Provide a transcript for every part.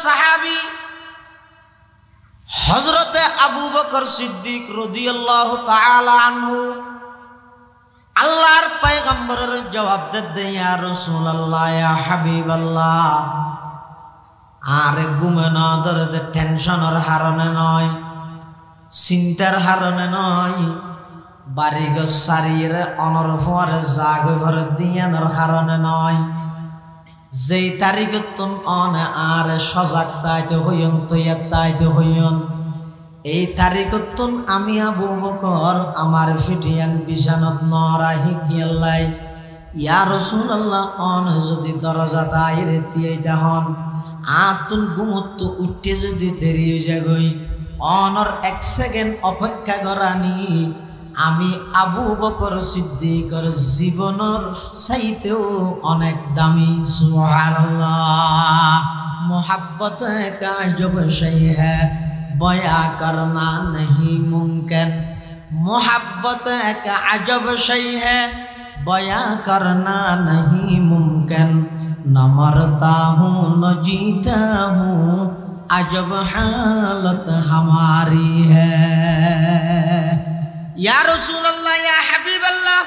সাহাবী হযরতে আবু বকর সিদ্দিক রাদিয়াল্লাহু তাআলা আনহু আল্লাহর পয়গম্বরের জবাব দেন ইয়া রাসূলুল্লাহ ইয়া হাবিবাল্লাহ আরে ঘুমে না ধরে টেনশনের হারণে নয় চিন্তার হারণে নয় বাড়িঘর সারিয়ে অনর ফরে জাগ ভরে দিয়ানোর কারণে নয় যেই তারিখ তুম অনে আর সজাগ তাইতে হইন তৈয়া তাইতে হইন এই তারিখ তুম আমি আবু বকর আমার ফিটিয়ান বিছানত নরাহি কিয়াল্লাই ইয়া রাসূলুল্লাহ অন যদি দরজা তাইরে দিয়ে দহন আতুন ঘুমত উঠতে যদি দেরি হয়ে যাগই অনর 1 সেকেন্ড অপেক্ষা করানি আমি আবু বকর সিদ্দিকের জীবনের চাইতেও অনেক দামি সুবহানাল্লাহ मोहब्बत का जब शय है बयां करना नहीं मुमकिन मोहब्बत का अजब शय है बयां करना नहीं मुमकिन न मरता हूँ न जीता हूँ अजब हालत हमारी है या रसूलल्लाह या हबीबल्लाह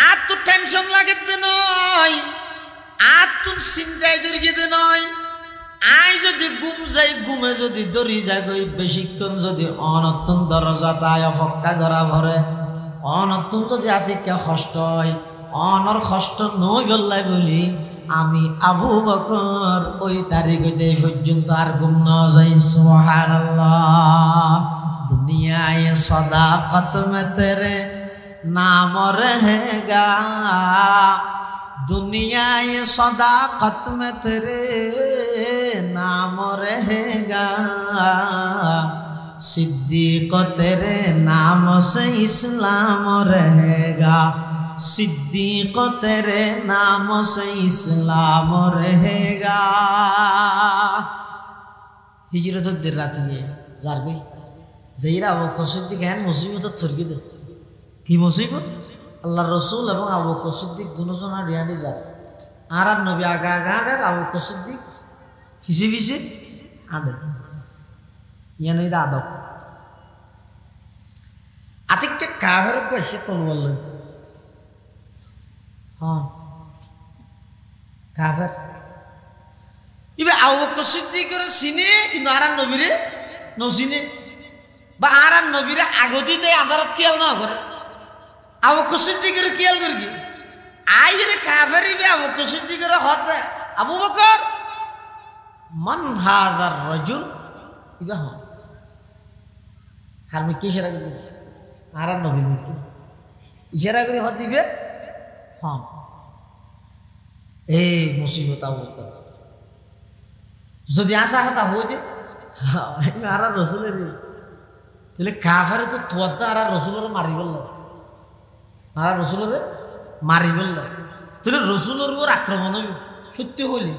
आज तो टेंशन लगे नय आज तुम चिंताय दुर्गीते नय आय যদি ঘুম যাই ঘুমে যদি দরি যাগই বেশিক্ষণ যদি অনতুন দরজা তাই অপেক্ষা করা পরে অনতুন যদি আতিকে কষ্ট হয় অনর কষ্ট নই বললাই বলি আমি আবু বকর ওই তারিখে পর্যন্ত আর ঘুম না যাই সুবহানাল্লাহ दुनिया ये सदाकत में तेरे नाम रहेगा दुनिया ये सदाकत में तेरे नाम रहेगा सिद्दीक तेरे नाम से इस्लाम रहेगा सिद्दीक तेरे नाम से इस्लाम रहेगा हिजरत देर रात ये जारबी যেইরা আবু বকর সিদ্দিক হ্যাঁ মুসিবত থরকি দে কি মুসিবত আল্লাহ রসুল এবং আবু বকর সিদ্দিক দুজনের রিয়ানি যায় আর নবী আগা আগা আডের আবু বকর সিদ্দিক ফিসি ফিসি আডের ইয়ান এই আদব আতিককে কাফের বসে তলওয়াল হ্যাঁ কাফের ইবে আবু বকর সিদ্দিকের চিনে কিন্তু আর নবীরে নচিনে বা আর নবীরে আগতিতে আদালত খেয়াল না করে আবু বকর সিদ্দিকের খেয়াল করি কি আইরে কাফের ইবে আবু বকর সিদ্দিকের হদ আবু বকর মান হাযার রাজুল ইবা হ হারমি কি ইশারা করি আর নবী কি ইশারা করে হদ দিবে হ্যাঁ এই মুসিবত আবু বকর যদি আশা হতা হইতে আর রাসূলের তাহলে কাফেরে তো তোয়াদা আর রসুলের মারি বলল আর রসুলের মারি বলল তাহলে রসুলের উপর আক্রমণ হইব সত্য হইলে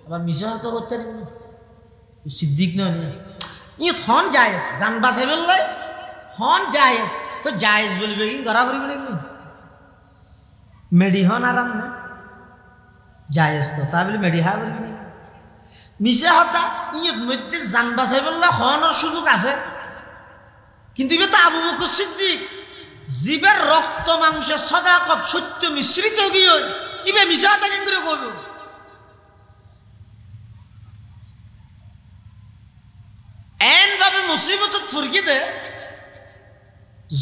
আবার মিশা হয়তো করতে সিদ্দিক নয় ই হন যায় জান বাঁচাই বললে হন যায় তো জায়েজ বলবে কি করা পড়বে নাকি মেডি হন আরাম না জায়েজ তো তা বলে মেডি হা বলবি নাকি মিশা হতা ইয়ত মধ্যে জান বাঁচাই বললে হনের সুযোগ আছে কিন্তু ইবে তো আবু বকর সিদ্দিক জীবের রক্ত মাংস সদাকত সত্য মিশ্রিত গিয়ে ইবে মিশা হতা কেন করে করব এন ভাবে মুসিবত ফুরকি দে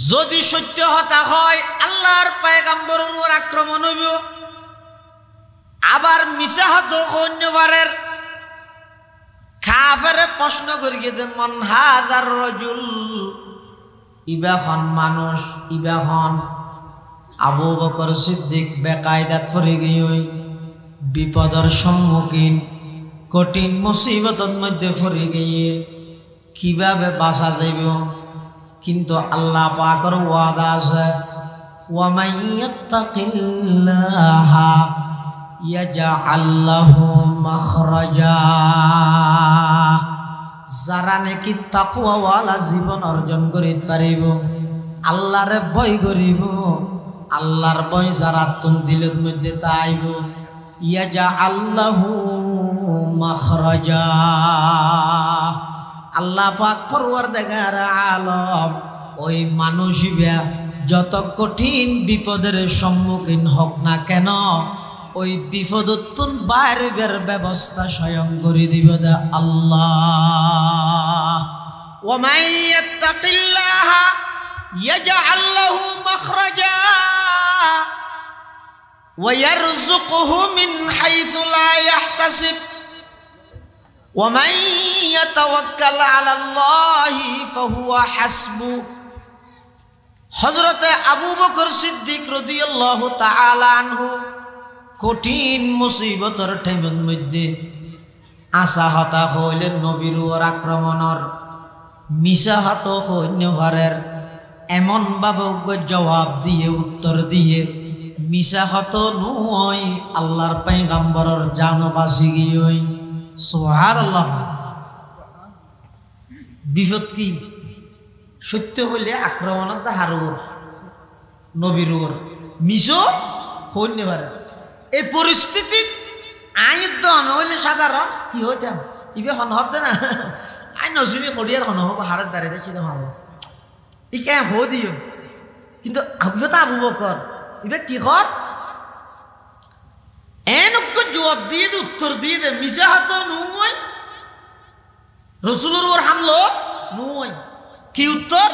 যদি সত্য হতা হয় আল্লাহর পয়গম্বরের উপর আক্রমণ হইব আবার মিশা হত অন্যবারের কাফেরে প্রশ্ন করিয়ে দে মান হাযার রাজুল ইবা হন মানুষ ইবা হন আবু বকর সিদ্দিক বেকায়দাত পড়ে গিয়ে বিপদের সম্মুখীন কঠিন মুসিবতের মধ্যে পড়ে গিয়ে কিভাবে বাঁচা যাইব কিন্তু আল্লাহ পাকের ওয়াদা আছে ওয়া মান ইয়াত্তাকিল্লাহা ইয়াজআল লাহু মাখরাজা যারা নাকি তাকওয়াওয়ালা জীবন অর্জন করিতে পারিব আল্লাহরে ভয় করিব আল্লাহর ভয় যারা তুন দিলের মধ্যে তাইব ইয়াজআল লাহু মাখরাজা। আল্লাহ পাক পরওয়ারদিগার আলম ওই মানুষিবা যত কঠিন বিপদের সম্মুখীন হোক না কেন ওই বিপদোত্তন বাইরের ব্যবস্থা স্বয়ং করে দিবে দে আল্লাহ। ওয়া মান ইয়াত্তাকিল্লাহা ইয়াজআল লাহু মাখরাজা ওয়া ইয়ারযুকহু মিন হাইসু লা ইয়াহতাসিব ওয়া মান ইয়াতাওয়াক্কাল আলাল্লাহি ফাহুয়া হাসবুহ। হযরতে আবু বকর সিদ্দিক রাদিয়াল্লাহু তাআলা আনহু কঠিন মুসিবতর টাইমের মধ্যে আশাহতা হইলেন নবীর ওর আক্রমণর মিশাহত হইনভারের এমন ভাবে জবাব দিয়ে উত্তর দিয়ে মিশাহত নয় আল্লাহর পয়গম্বরের জান বাঁচি গিয়ে। সুবহানাল্লাহ। বিপদ কি সত্য হইলে আক্রমণত হারুর নবীর ওর মিশো হইনভারে এই পরিস্থিতি আয়ুদ্ধ নহলে সাধারণ কি হইতাম ইবে হন হতে না আই নসুনি করিয়ার হন হব হারত দাঁড়িয়ে সেটা ভালো ইকে হো দিও কিন্তু আবিহতা আবু বকর ইবে কি কর এনক জবাব দিয়ে দে উত্তর দিয়ে দে মিশা হাত নয় রসুলের ওর হামলো নয় কি উত্তর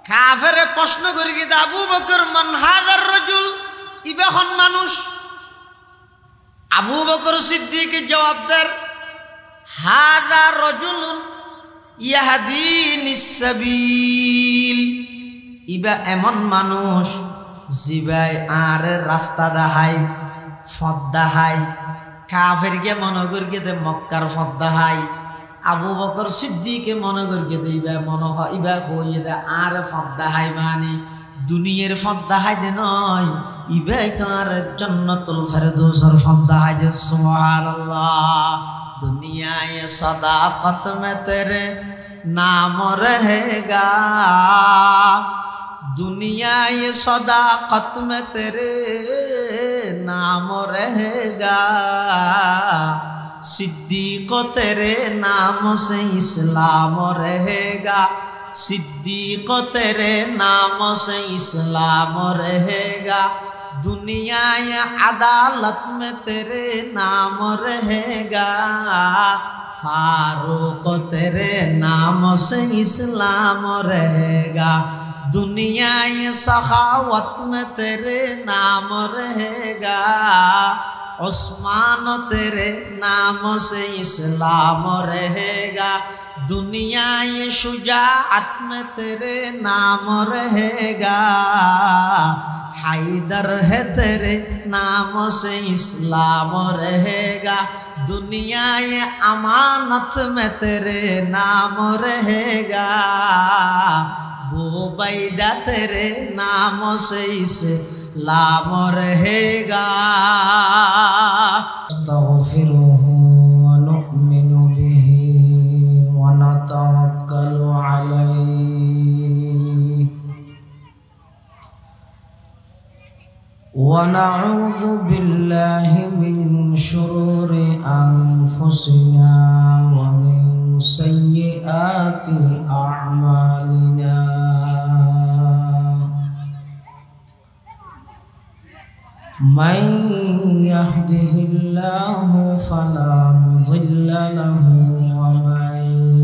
কাফেরে প্রশ্ন করি কি আবু বকর মান হাদার রাজুল ইবে হন মানুষ। আবু বকর সিদ্দিক জবাব দেন হাদা রাজুলুন ইয়াহদিনিস সাবিল ইবা এমন মানুষ জিবাই আর রাস্তা দেখায় পথ দেখায় কাফের কে মনে করি দে মক্কার পথ দেখায় আবু বকর সিদ্দিকে মনে করি দে ইবা মনে হয় ইবা কইয়ে দে আর পথ দেখায় মানে দুনিয়ার পথ দেখায় দে নয় ইবাই তো আর জান্নাতুল ফেরদৌসের পথ দেখায় দে। সুবহানাল্লাহ। दुनिया ये सदाकत में तेरे नाम रहेगा दुनिया ये सदाकत में तेरे नाम रहेगा सिद्दीक तेरे नाम से इस्लाम रहेगा सिद्दीक तेरे नाम से इस्लाम रहेगा दुनिया या अदालत में तेरे नाम रहेगा फारूक तेरे नाम से इस्लाम रहेगा दुनिया ये सखावत में तेरे नाम रहेगा उस्मान तेरे नाम से इस्लाम रहेगा दुनिया ये शुजाअत में तेरे नाम रहेगा हैदर है तेरे नाम से इस्लाम रहेगा दुनिया ये अमानत में तेरे नाम रहेगा बुबैदा तेरे नाम से इस्लाम रहेगा अस्तगफिरुहु व नु'मिनु बिही व नतवक्कलु अलैहि ونعوذ بالله من شرور أنفسنا ومن سيئات أعمالنا من يهده الله فلا مضل له ومن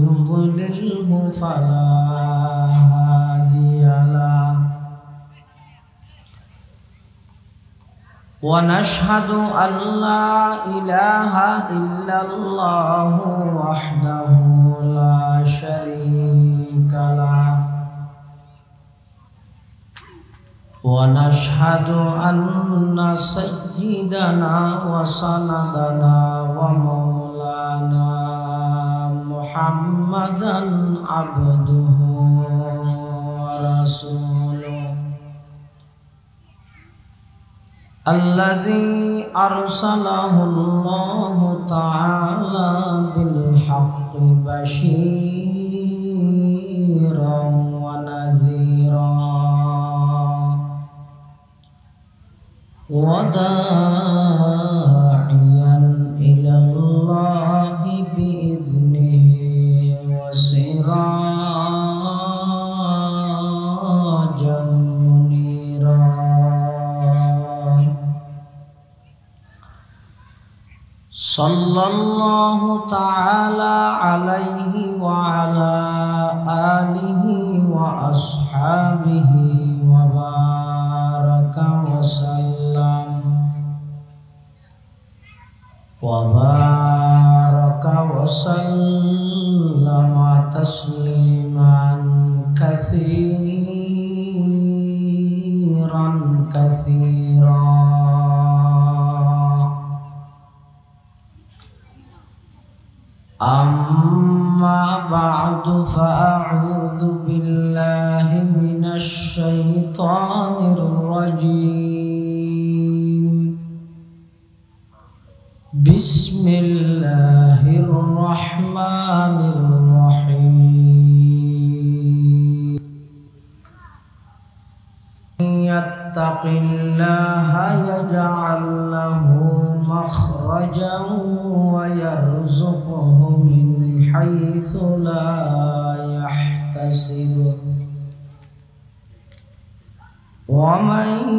يضلله فلا هادي له ونشهد أن لا إله إلا الله وحده لا شريك له ونشهد أن سيدنا وسندنا ومولانا محمدا عبده ورسوله الذي أرسله الله تعالى بالحق بشيرا ونذيرا وداعيا إلى الله सल्लल्लाहु ताला अलैहि व अला आलिहि व अस्हाबिहि व बारका व सल्लम तस्लीमान कसीरन कसीरा। अम्मा बअदु फ़अऊज़ु बिल्लाहि मिनश शैतानिर रजीम। बिस्मिल्लाहिर रहमानिर रहीम। यत्तक़िल्लाहा यजअल लहू मख़रजन व यरज़ुक़हु मिन हैसु ला यहतसिब व मन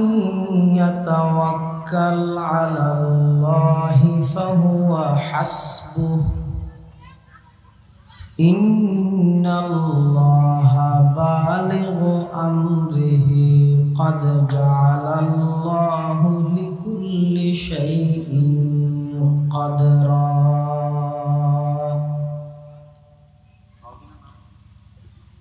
यतवक्कल अलल्लाहि फ़हुवा हस्बुह इन्नल्लाहा बालिगु अम्रिहि क़द जअलल्लाहु लिकुल्लि शैइन क़दरा।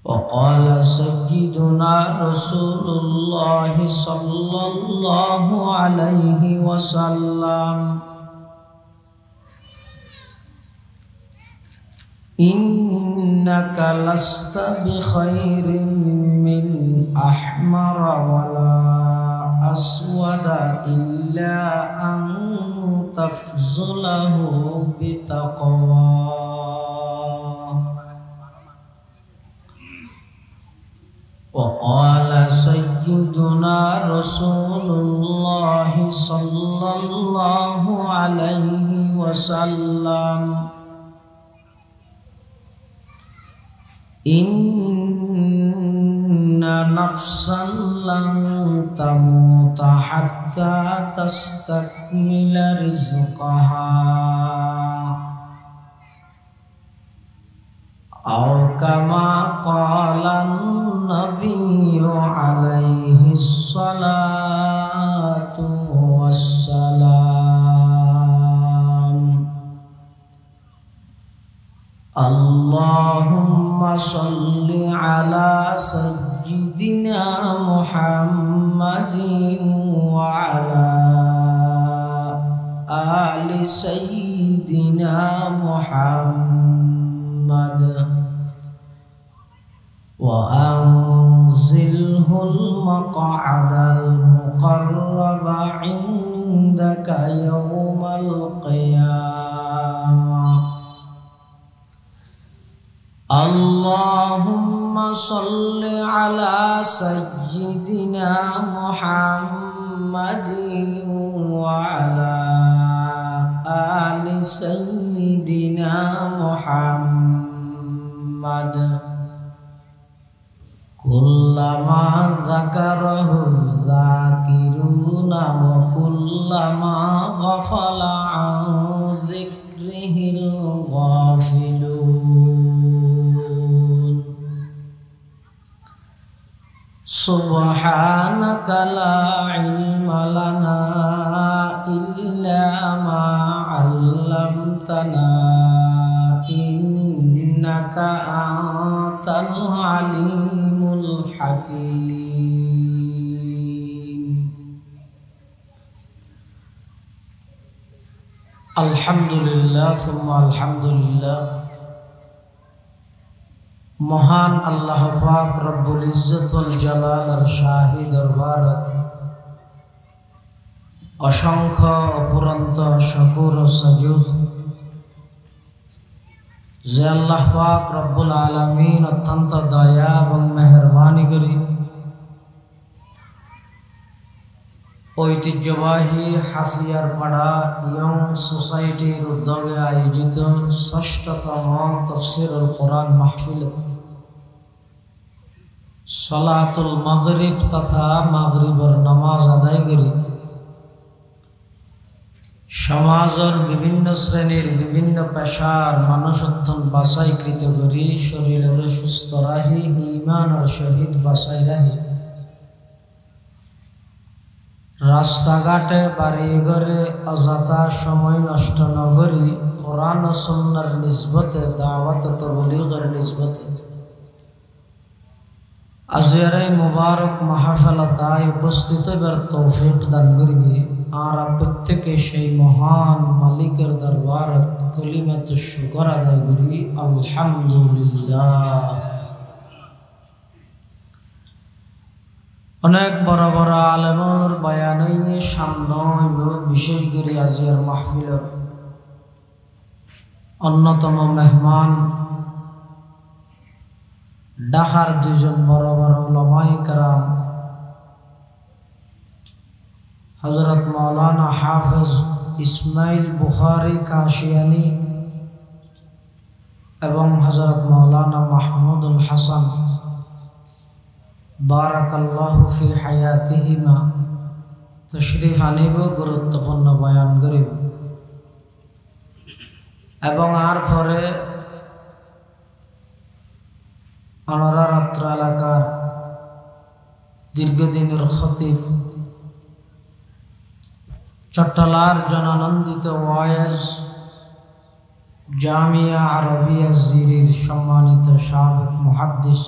वक़ाल सय्यिदुना रसूलुल्लाहि सल्लल्लाहु अलैहि वसल्लम इन्नका लस्त बिखैरिन मिन अहमर वला अस्वद इल्ला अन तफ़ज़ुलहु बितक़वा। वक़ाल सय्यिदुना रसूलुल्लाहि सल्लल्लाहु अलैहि वसल्लम इन्ना नफ्सन लन तमूत हत्ता तस्तक्मिल रिज़्क़हा औ कमा क़ाला नबिय्यु अलैहिस्सलातु वस्सलाम। अल्लाहुम्मा सल्लि अला सय्यिदिना मुहम्मदिन व अला आलि सय्यिदिना मुहम्मद व अंज़िलहुल मक़अदल मुक़र्रब इंदका यौमल क़ियामह। अल्लाहुम्मा सल्लि अला सय्यिदिना मुहम्मदिन व अला आलि सय्यिदिना मुहम्मद कुल्लमा ज़करहु ज़ाकिरूना व कुल्लमा गफ़ला अन ज़िक्रिहिल गाफ़िलून। सुब्हानका ला इल्म लना इल्ला मा अल्लमतना इन्नका अंतल अलीमुल हकीम। अल्हम्दुलिल्लाह सुम्मा अल्हम्दुलिल्लाह। महान अल्लाह पाक रब्बुल इज्जत वल जलाल शाही दरबारत असंख्य अपुरंत शुकुर व सजूद जे अल्लाह पाक रब्बुल आलमीन अत्यंत दया एवं मेहरबानी करी ঐতিহ্যবাহী হাফিয়ারপাড়া ইয়ং সোসাইটির উদ্যোগে আয়োজিত ষষ্ঠতম তাফসীরুল কোরআন মাহফিল সলাতুল মাগরিব তথা মাগরিবের নামাজ আদায় করে সমাজের বিভিন্ন শ্রেণীর বিভিন্ন পেশার মানুষ অত্যন্ত বাছাইকৃত করি শরীরের সুস্থ রাহি ঈমানের সহিত বাছাই রাহি রাস্তাঘাটে বাড়ি ঘরে অযথা সময় নষ্ট নগরী কোরআন ও সুন্নাহর নিসবতে দাওয়াত ও তাবলীগের নিসবতে আজকের এই মুবারক মাহফিলতায় উপস্থিত হবার তৌফিক দান করিবে আর প্রত্যেকে সেই মহান মালিকের দরবারত কলিমাত শুকর আদায় করি আলহামদুলিল্লাহ। অনেক বড় বড় আলেমের বয়ান সামনে হইব বিশেষ করে আজকের মাহফিলের অন্যতম মেহমান ঢাকার দুজন বড় বড় উলামায়ে কেরাম হযরত মাওলানা হাফেজ ইসমাইল বুখারী কাশিয়ানী এবং হযরত মাওলানা মাহমুদুল হাসান বারাকাল্লাহু ফি হায়াতিহিমা তশরিফ আনিব গুরুত্বপূর্ণ বয়ান করিব এবং আর পরে অনরার অত্র এলাকার দীর্ঘদিনের খতিব চট্টলার জনানন্দিত ওয়াইজ জামিয়া আরবিয়া জিরির সম্মানিত সাবেক মুহাদ্দিস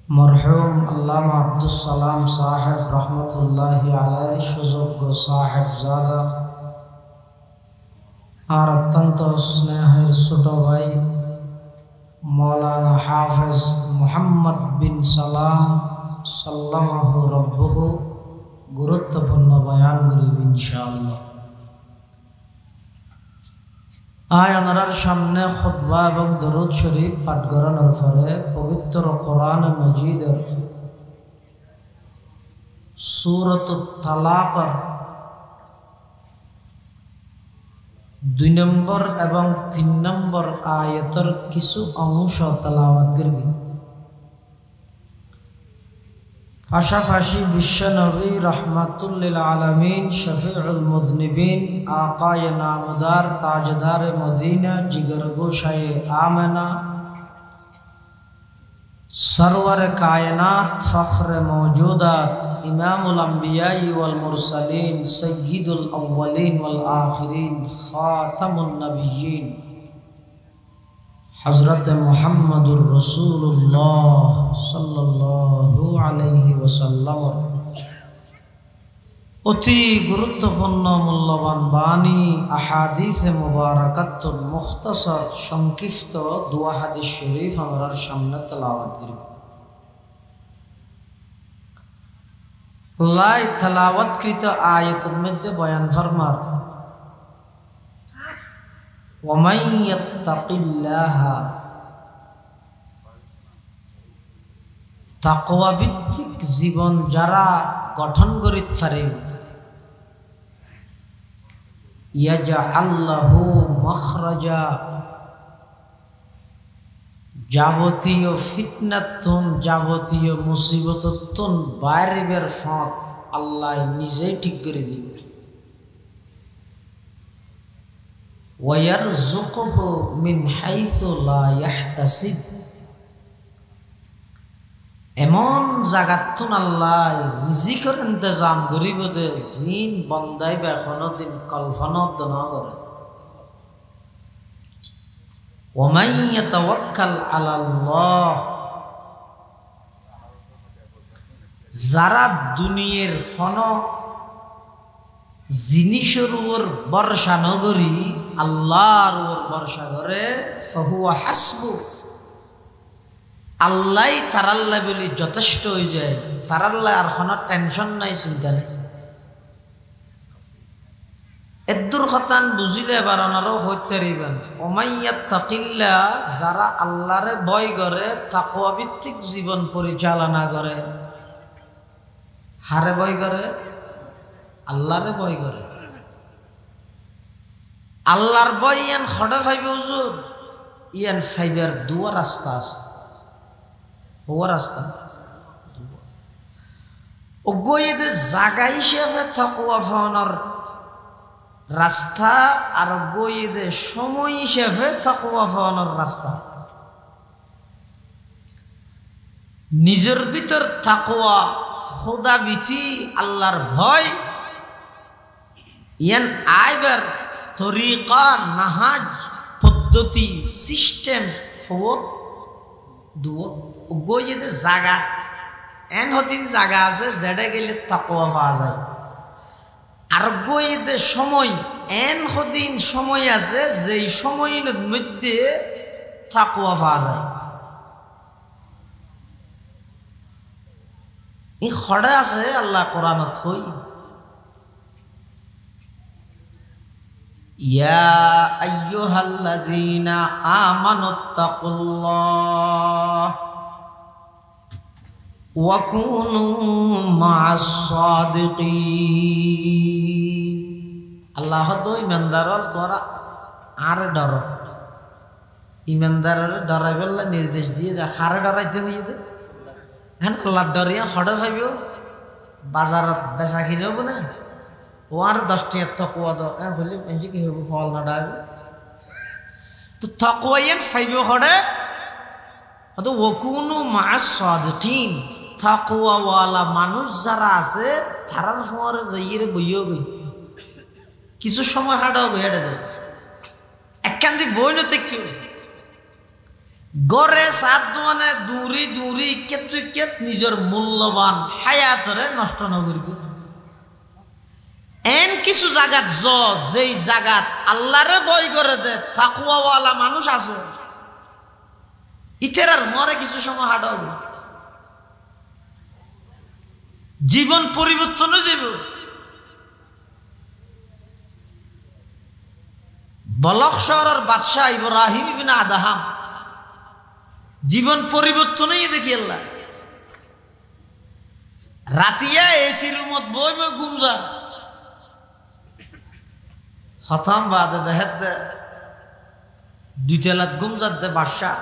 মরহুম আল্লামা আব্দুস সালাম সাহেব রহমতুল্লাহি আলাইহির সুযোগ্য সাহেব জাদা আর অত্যন্ত স্নেহের ছোট ভাই মৌলানা হাফেজ মুহাম্মদ বিন সালাম সাল্লামাহু রব্বুহু গুরুত্বপূর্ণ বয়ান করিব ইনশাআল্লাহ। ওনার সামনে খুতবা এবং দরুদ শরীফ পাঠ করানোর পরে পবিত্র কোরআন মাজিদের সূরাতুত তালাকের 2 নম্বর এবং 3 নম্বর আয়াতের কিছু অংশ তেলাওয়াত করব। পাশাপাশি বিশ্বনবী রহমাতুল লিল আলামিন শফিউল মুযনিবিন আকায়ে নামদার তাজদার মদিনা জিগর গোশায়ে আমেনা সরওয়ার কায়নাত ফখর মওজুদাত ইমামুল আম্বিয়া ওয়াল মুরসালিন সাইয়্যিদুল আউওয়ালিন ওয়াল আখিরিন খাতামুন নবিয়্যিন হযরত মুহাম্মদুর রাসূলুল্লাহ সাল্লাল্লাহু আলাইহি ওয়াসাল্লাম অতি গুরুত্বপূর্ণ মূল্যবান বাণী আহাদিসে মুবারাকাতুল মুখতাসার সংক্ষিপ্ত দুয়া হাদিস শরীফ আমার সামনে তেলাওয়াত করব। আল্লাহ তেলাওয়াতকৃত আয়াতের মধ্যে বয়ান ফরমার ওয়ামান ইয়াত্তাকিল্লাহা তাকওয়া ভিত্তিক জীবন যারা গঠন করিতে পারে ইয়াজআল লাহু মাখরাজা যাবতীয় ফিতনাতুন যাবতীয় মুসিবততুন বাইরের পথ আল্লাহ নিজেই ঠিক করে দিবে ওয়ারযুকুহু মিন হাইসু লা ইয়াহতাসিব এমন জাগাতুন আল্লাহ রিজিকের ইন্তজাম করিব দে জিন বন্দাই বা কোনদিন কল্পনাও না করে। ওয়ামান ইয়াতাওয়াক্কাল আলাল্লাহ যারা দুনিয়ার কোন জিনিসের উপর ভরসা নগরী আল্লাহর উপর ভরসা করে ফাহুয়া হাসবু আল্লাহ তারাল্লাহ বলি যথেষ্ট হয়ে যায় তারাল্লাহ আর কোনো টেনশন নাই চিন্তা নেই। এদুর খতান বুঝিলে এবার ওনারও হইতে পারিবেন ওমান ইয়াত্তাকিল্লাহ যারা আল্লাহরে ভয় করে তাকওয়া ভিত্তিক জীবন পরিচালনা করে হারে ভয় করে আল্লাহরে ভয় করে আল্লাহর ভয় ইয়ান খড়া ফাইবে হুজুর ইয়ান ফাইবার দুয়া রাস্তা আছে ও রাস্তা ও গইয়ে জায়গা হিসেবে তাকওয়া ফাওনার রাস্তা আর গইদে সময় হিসেবে তাকওয়া পাওয়ানোর রাস্তা। নিজের ভিতর তাকওয়া, খোদা ভীতি, আল্লাহর ভয় ইয়ান আইবার তরিকা, নাহাজ, পদ্ধতি, সিস্টেম হবো দুও গইদে জায়গা এন হতিন জায়গা আছে যেটা গেলে তাকওয়া পাওয়া যায়। আর গইদে সময় এন হদিন সময় আছে যেই সময়ের মধ্যে তাকওয়া পাওয়া যায়। এই খড়ে আছে আল্লাহ কোরআনত হই, ইয়া আইয়ুহাল্লাযীনা আমানুত্তাকুল্লাহ ওয়া কুনু মা'আস সাদিকিন। আল্লাহ তো ইমানদারর তোরা আর ডর, ইমানদারের ডরাই বললে নির্দেশ দিয়ে যা খারে ডরাইতে হইয়ে দে। হ্যাঁ আল্লাহ ডরিয়া হড়ে ভাইব বাজারত বেচা কিনেও না ও আর 10 টাকা তকওয়া দাও বললে কি হইব ফল না ডাইব তো তকওয়াইন ফাইব হড়ে তো ওকুনু মা'আস সাদিকিন। তাকওয়াওয়ালা মানুষ যারা আছে তারার সময় যাইয়ে বইও গই কিছু সময় হাঁটাও গই হেঁটে যায় একখান বই নতে কেউ গড়ে সাত দোয়ানে দূরি দূরি কেতু কেত নিজের মূল্যবান হায়াতরে নষ্ট নগরী এন কিছু জায়গাত যেই জায়গাত আল্লাহরে বই করে দে তাকওয়াওয়ালা মানুষ আছে ইতেরার মরে কিছু সময় হাঁটাও গই জীবন পরিবর্তন হয়ে যাব। বলক শহরের বাদশাহ ইব্রাহিম ইবনে আদহাম জীবন পরিবর্তন হয়ে দেখি আল্লাহ রাতিয়া এসি রুমত বই বই গুমজা হতাম বাদে দেহের দে 2 তলাত গুমজাত দে বাদশাহ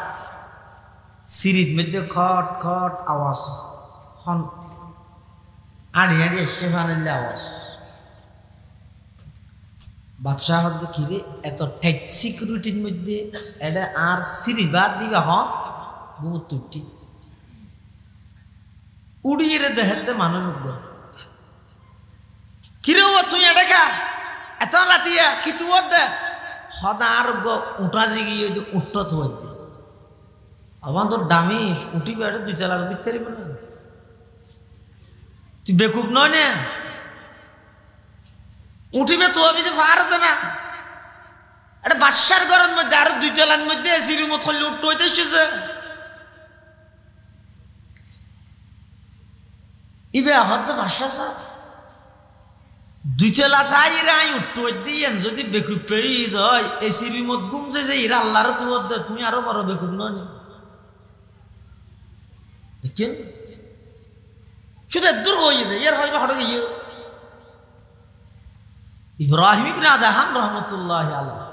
সিরিত মধ্যে খট খট আওয়াজ হন আড়ি আড়ি এসে ফানিলে আওয়াজ বাদশাহ কিরে এত টাইট সিকিউরিটির মধ্যে এটা আর সিরিজ বাদ দিবা হন ঘুমো তুটি উড়িয়ে দেহের দে মানুষ উঠল কিরে ও তুই এটা খা এত রাতিয়া কি তুই দে সদা আর উঠা জিগিয়ে উঠত থোয়ার দে আমার তোর দামি উঠি বেড়ে 2 তলার ভিতরে তুই বেকুব নয় না উঠিবে তো আমি পারতে না এটা বাদশার ঘরের মধ্যে আর 2 তলার মধ্যে এসি রুমত করলে উঠতে এসেছে ইবে হয়তো বাদশা সাহ 2 তলা তাই রাই উঠতে দিয়ে যদি বেকুব পেয়ে দেয় এসি রুমত ঘুমছে যে এরা আল্লাহর তোর দে তুই আরো বড় বেকুব নয় দেখেন শুধু দূর হয়ে দে ইয়ার হয় হঠাৎ গিয়ে ইব্রাহিম ইবনে আদহাম রহমতুল্লাহ আলাইহি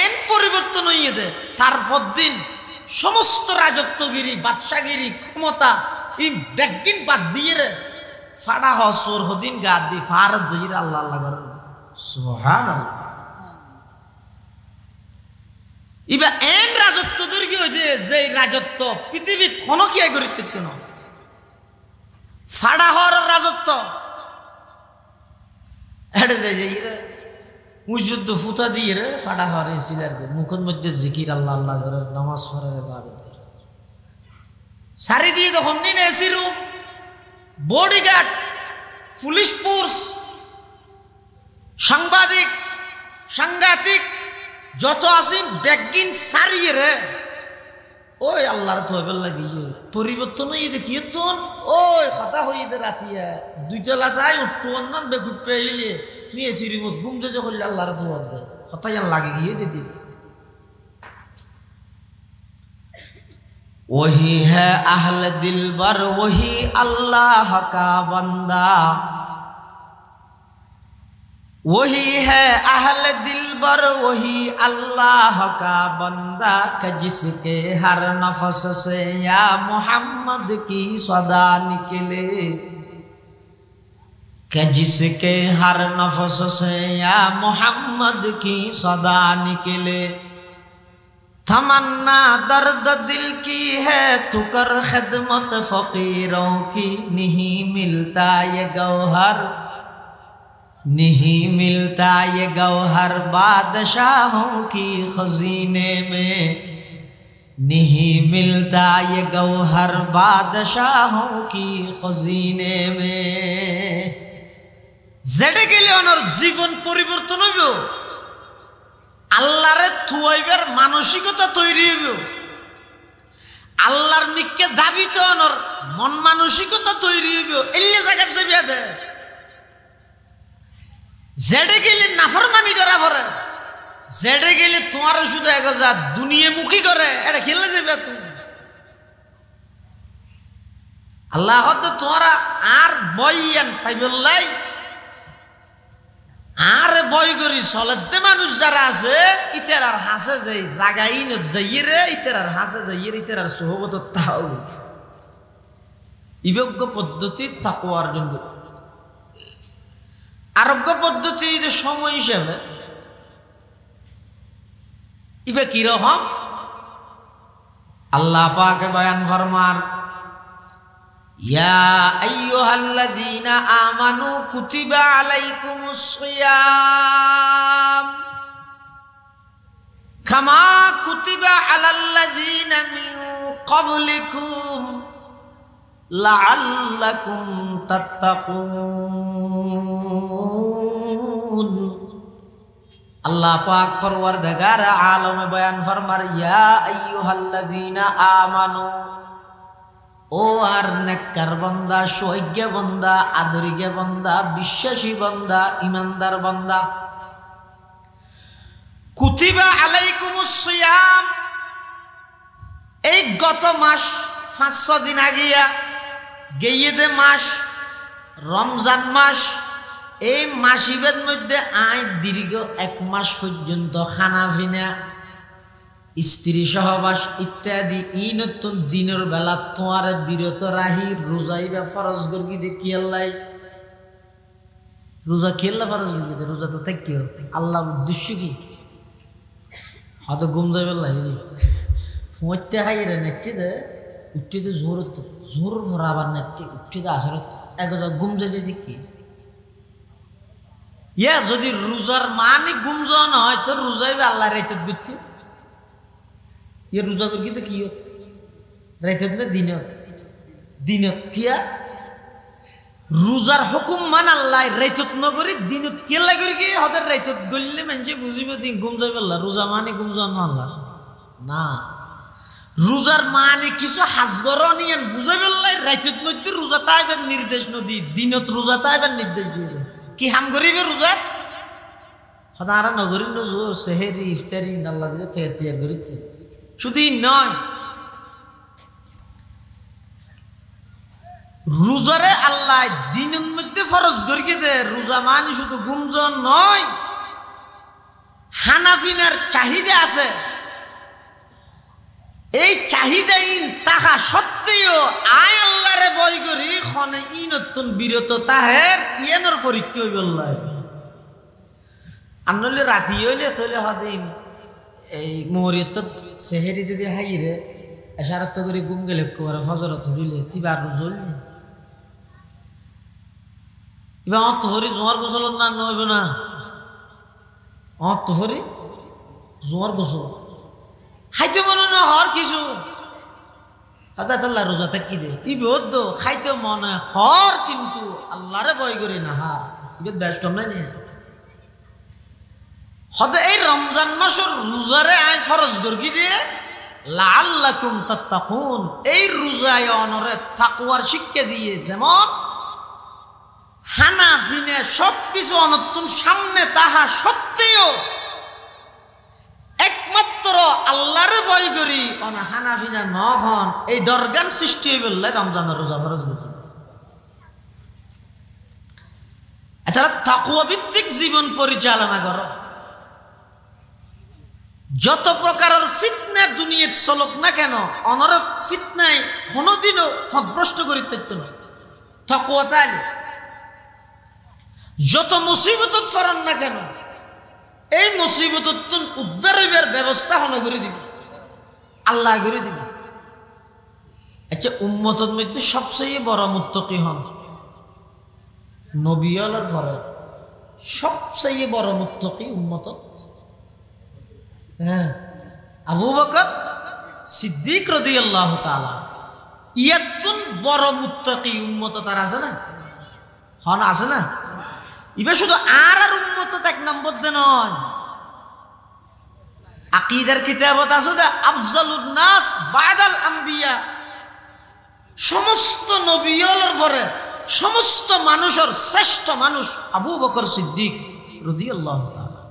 এন পরিবর্তন হয়ে দে তারপর দিন সমস্ত রাজত্বগিরি বাদশাগিরি ক্ষমতা এই ব্যাগদিন বাদ দিয়ে রে ফাড়া হসর হদিন গা দি ফারত জহির আল্লাহ আল্লাহ করে সুবহানাল্লাহ ইবা এন রাজত্ব দীর্ঘ হইতে যে রাজত্ব পৃথিবী থনকিয়া গরিতে না ফাড়া হওয়ার রাজত্ব এটা যাই যাই রে উজুদ্দ ফুতা দিয়ে রে ফাড়া হওয়ার এসিলার মুখের মধ্যে জিকির আল্লাহ আল্লাহ করে নামাজ পড়ে সারি দিয়ে তখন নিন AC room bodyguard police force সাংবাদিক সাংঘাতিক যত আসিম ব্যাগিন সারিয়ে রে ওই আল্লাহর তো লাগিয়ে পরিবর্তন হয়ে দেখি তোন ওই কথা হয়ে দে রাতিয়া 2 তলা যাই উঠতো না বেকুব পেইলে তুই এসি রিমোট ঘুম যে করলে আল্লাহর তো দে কথা ইয়ান লাগে গিয়ে দিদি वही है अहल दिलबर वही अल्लाह का बंदा वही है अहल दिलबर वही अल्लाह का बंदा कि जिसके हर नफस से या मोहम्मद की सदा निकले कि जिसके हर नफ्स से या मोहम्मद की सदा निकले, तमन्ना दर्द दिल की है तू कर खिदमत फकीरों की, नहीं मिलता ये गौहर, नहीं मिलता ये गौहर बादशाहों की खजीने में, नहीं मिलता ये गौहर बादशाहों की खजीने में। जेडे गेले ওনার জীবন পরিবর্তন হইব, আল্লাহরে থুয়াইবার মানসিকতা তৈরি হইব, আল্লাহর নিকে দাবি তো ওনার মন মানসিকতা তৈরি হইব। এলে জায়গা যাবে দে যেডে গেলে নাফরমানি করা পড়ে, যেডে গেলে তোমার শুধু এক যা দুনিয়া মুখী করে, এটা খেলে যাবে তুমি। আল্লাহ হতে তোমারা আর বইয়ান ফাইবুল্লাহ আর বই করি চলে মানুষ যারা আছে ইতার আর হাসে যাই জাগাই যাইয়ে ইতার আর হাসে যাইয়ে ইতার আর সোহবত তাও ইবজ্ঞ পদ্ধতি তাকওয়ার জন্য। আরোগ্য পদ্ধতি সময় হিসেবে ইবে কিরকম আল্লাহ পাক বয়ান ফরমান, ইয়া আইয়ুহাল্লাযীনা আমানু কুতিবা আলাইকুমুস সিয়াম কামা কুতিবা আলাল্লাযীনা মিন ক্বাবলিকুম লাআল্লাকুম তাত্তাকুন। আল্লাহ পাক পরওয়ারদিগার আলমে বয়ান ফরমার, ইয়া আইয়ুহাল্লাযীনা আমানু, ও আর নেককার বান্দা, সৌভাগ্য বান্দা, আদরিগে বান্দা, বিশ্বাসী বান্দা, ইমানদার বান্দা, কুতিবা আলাইকুমুস সিয়াম, এই গত মাস 5-6 দিন আগিয়া গেইয়ে মাস রমজান মাস, এই মাসিবের মধ্যে আয় দীর্ঘ 1 মাস পর্যন্ত খানা পিনা স্ত্রী সহবাস ইত্যাদি ই নতুন দিনের বেলা তোমার বিরত রাহি রোজাইবা ফরজ গর্গি দেখি আল্লাহ রোজা খেললা ফরজ গর্গি দে রোজা তো তাই কেউ আল্লাহ উদ্দেশ্য কি হয়তো ঘুম যাবে লাগে ফোঁতে খাই রে নেটি দে উঠতে দে জোর আবার নেটি উঠতে দে আসর এক ঘুম যাই দেখি ইয়া যদি রোজার মানে ঘুম যাওয়া না হয় তো রোজাইবে আল্লাহ রাইতে বুঝতে ये रोजा करके तो कियो राइत ना दिन किया रोजार हुकुम मान अल्लाह राइत नगरी दिन केला करके हदर राइत गल्ले मानजे बुझिबो दिन घुम जाबे अल्लाह रोजा माने घुम जानो अल्लाह ना रोजार माने किछु हाजगरनी एन बुझाबे अल्लाह राइत मध्य रोजा ताइबेर निर्देश नदी दिনত रोजा ताइबेर निर्देश दिए कि हम गरीबे रोजा हदारा नगरी न जो सेहरी इफ्तारी अल्लाह दिए तैयार करिते শুধু নয় রোজারে আল্লাহ দিনের মধ্যে ফরজ করিয়ে দে রোজা মানে শুধু গুমজন নয় হানাফিনার চাহিদা আছে এই চাহিদাইন তাহা সত্ত্বেও আয় আল্লাহরে বই করি খনে ই নতুন বিরত তাহের ইয়ানোর পরীক্ষা হইব আল্লাহ আনলে রাতি হইলে তাহলে হদিন এই মোহরিয়ত সেহেরি যদি হাইরে এশারত করে ঘুম গেলে করে ফজরত হইলে তিবার রোজল এবার অতহরি জোয়ার গোসল না হইব না অতহরি জোয়ার গোসল খাইতে মনে না হর কিছু আল্লাহ রোজা থাকি দে ই বহুত খাইতে মনে হর কিন্তু আল্লাহরে ভয় করি না হার ইবে ব্যস্ত নাই হদে এই রমজান মাসের রোজারে আইন ফরজ গর্গি দিয়ে লাআল্লাকুম তাত্তাকুন এই রোজায় অনরে তাকওয়ার শিক্ষা দিয়ে যেমন হানাফিনে সবকিছু অনতুন সামনে তাহা সত্ত্বেও একমাত্র আল্লাহরে ভয় করি অনা হানাফিনা ন হন এই দরগান সৃষ্টি হয়ে বললে রমজানের রোজা ফরজ গর্গি এছাড়া তাকওয়া ভিত্তিক জীবন পরিচালনা করো যত প্রকারের ফিতনা দুনিয়াত চলক না কেন অনরফ ফিতনায় কোনোদিনও পথভ্রষ্ট করিতে না তাকওয়া তাইলে যত মুসিবতত ফরান না কেন এই মুসিবতত উদ্ধার হইবার ব্যবস্থা হন করে দিব, আল্লাহ করে দিব। আচ্ছা, উম্মতের মধ্যে সবচেয়ে বড় মুত্তাকি হন নবীর পরে, সবচেয়ে বড় মুত্তাকি উম্মতত হ্যাঁ আবু বকর সিদ্দিক রাদিয়াল্লাহু তাআলা। ইয়াতুন বড় মুত্তাকি উম্মতত আর আছে না? হন আছে না? ইবে শুধু আর উম্মতত এক নম্বর দে নয়, আকীদার কিতাবত আছে যে আফজালুন নাস বাদাল আম্বিয়া, সমস্ত নবীর পরে সমস্ত মানুষের শ্রেষ্ঠ মানুষ আবু বকর সিদ্দিক রাদিয়াল্লাহু তাআলা।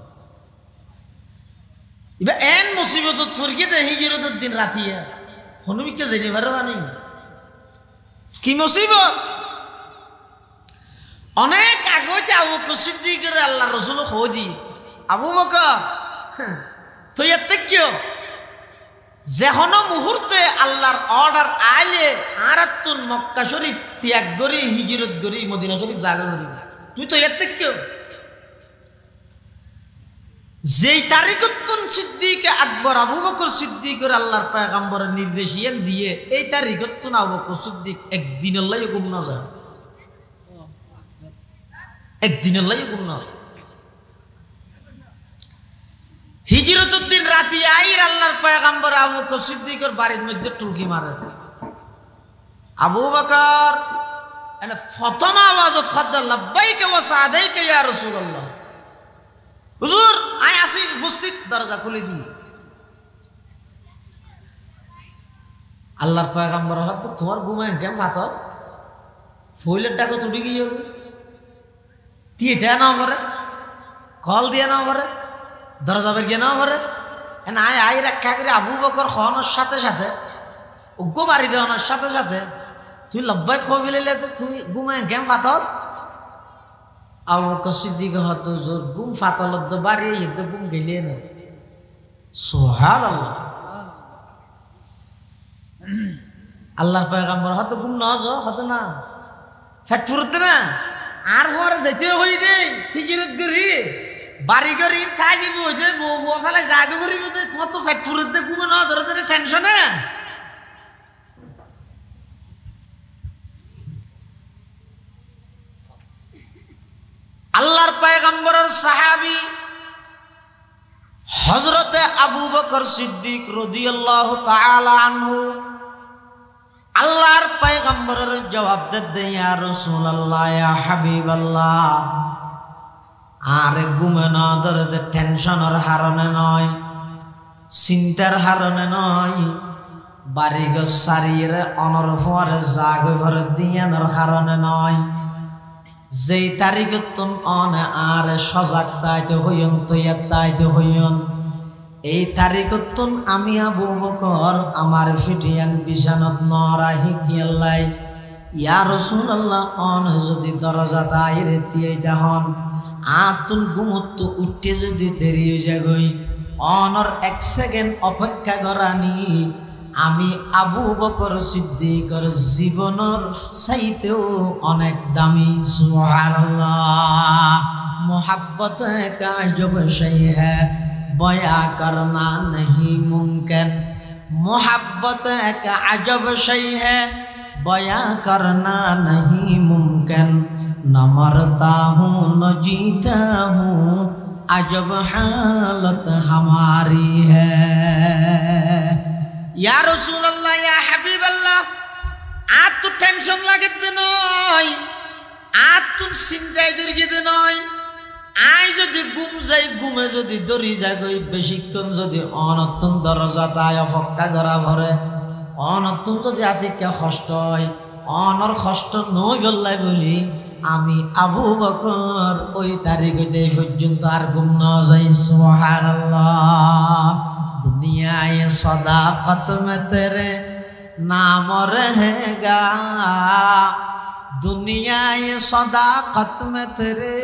ইবে এন মুসিবতত ফরগি দে হিজরতের দিন রাতিয়া হনুমিকে জেনিবার বানি কি মুসিবত। অনেক আগতে আবু বকর সিদ্দিকের আল্লাহ রাসূল খোদি আবু বকর তো এতে কিও যেহনো মুহূর্তে আল্লাহর অর্ডার আইলে আরাতুন মক্কা শরীফ ত্যাগ করি হিজরত করি মদিনা শরীফ জাগা করি, তুই তো এতে কিও যেই তারিখতুন সিদ্দিক আকবর আবু বকর সিদ্দিকের আল্লাহর পয়গম্বরের নির্দেশিয়ান দিয়ে এই তারিখতুন আবু বকর সিদ্দিক একদিনের লাই গুম না যায়, একদিনের লাই গুম না। হিজরতের দিন রাতি আইর আল্লাহর পয়গম্বর আবু বকর সিদ্দিকের বাড়ির মধ্যে টুলকি মারে। আবু বকর এনে প্রথম আওয়াজত খাদ্দা লাব্বাইকা ওয়া সাদাইকা ইয়া রাসূলুল্লাহ, হুজুর আয় আসি উপস্থিত, দরজা খুলে দি। আল্লাহর পয়গম্বর হত তোমার ঘুমায় কেম ফাতর ফুলের ডাকো তুড়ি গিয়ে দিয়ে দেয়া না পারে, কল দিয়ে না পারে, দরজা বের গিয়ে না পারে, আয় আয় রক্ষা করে আবু বকর খাওয়ানোর সাথে সাথে উগ্র বাড়ি দেওয়ানোর সাথে সাথে তুই লব্বাই খো ফেলে তুই ঘুমায় কেম ফাতর। আবু বকর সিদ্দিক হত জোর গুম ফাতলত বাড়ি এতে গুম গেলিয়ে না। সুবহানাল্লাহ। আল্লাহর পয়গম্বর হত গুম না হত না ফেট ফুরতে না আর পরে যেতে হই দে হিজরত করি বাড়ি করি তাই যাবি ওই যে বউ ফেলে জাগে করিব তোমার তো ফেট ফুরতে গুমে না ধরে ধরে টেনশনে। আল্লাহর পয়গম্বরের সাহাবী হযরতে আবু বকর সিদ্দিক রাদিয়াল্লাহু তাআলা আনহু আল্লাহর পয়গম্বরের জবাব দে ইয়া রাসূলুল্লাহ ইয়া হাবিবাল্লাহ, আরে ঘুমে না ধরে টেনশনের হারণে নয়, চিন্তার হারণে নয়, বাড়ি ঘর সারিয়ে অনর ফরে জাগে ভরে দিয়ানোর কারণে নয়, যেই তারিখতন অনে আর সজাগ তাইতে হইন তৈয়ার তাইতে হইন এই তারিখতন আমি আবু বকর আমার ফিটিয়ান বিছানত নরাহি কিয়াল্লাই ইয়া রাসূলুল্লাহ অন যদি দরজা তাইরে দিয়ে দেহন আতুন ঘুমত উঠতে যদি দেরি হয়ে যাগই অনর এক সেকেন্ড অপেক্ষা করানি আমি আবু বকর সিদ্দিকের জীবনের চাইতেও অনেক দামি। সুবহানাল্লাহ। मोहब्बत का जब शय है बया करना नहीं मुमकिन, मोहब्बत का अजब शय है बया करना नहीं मुमकिन, न मरता हूँ न जीता हूँ अजब हालत हमारी है। या रसूलल्लाह या हबीबल्लाह आज तो टेंशन लगे नय आज तो चिंताय दरगिते नय আই যদি ঘুম যাই ঘুমে যদি দরি যাগই বেশিক্ষণ যদি অনতুন দরজা তাই অপেক্ষা করা ভরে অনতুন যদি আতিকা কষ্ট হয় অনর কষ্ট নই বললাই বলি আমি আবু বকর ওই তারিখে পর্যন্ত আর ঘুম না যাই। সুবহানাল্লাহ। दुनियाए सदाकत में तेरे नाम रहेगा, दुनियाए सदाकत में तेरे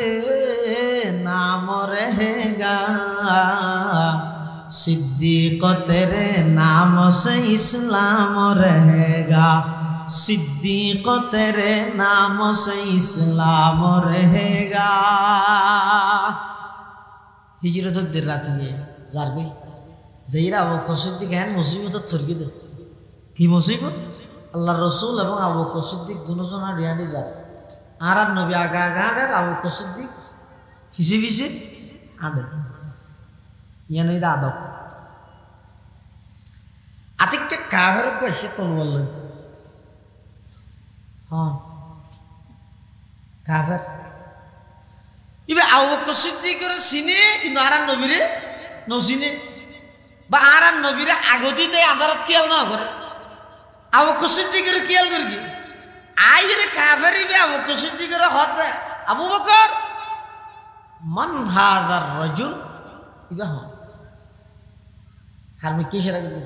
नाम रहेगा, सिद्दीक तेरे नाम से इस्लाम रहेगा, सिद्दीक तेरे नाम से इस्लाम रहेगा। हिजरत देर रात है जारबी जहीरा अबू बकर सिद्दीक हैं मुसीबत फरगी दे की मुसीबत अल्लाह रसूल এবং আবু বকর সিদ্দিক দুজন আর রিয়াডি যায় আর নবী আগা আগা আর আবু বকর সিদ্দিক ফিসি ফিসি আদে ইয়ানি দাদক আতিককে কাফের কইছে তলওয়াল লই হ্যাঁ কাফের ইবে আবু বকর সিদ্দিকের সিনে কিন্তু আর নবীরে নসিনে বা আর নবীরে আগতিতে আদালত খেয়াল না করে আবু বকর সিদ্দিকের খেয়াল করি কি আইরে কাফের ইবে আবু বকর সিদ্দিকের হতে আবু বকর মান হাযার রাজুল ইবে হ্যাঁ হারমি কি ইশারা করে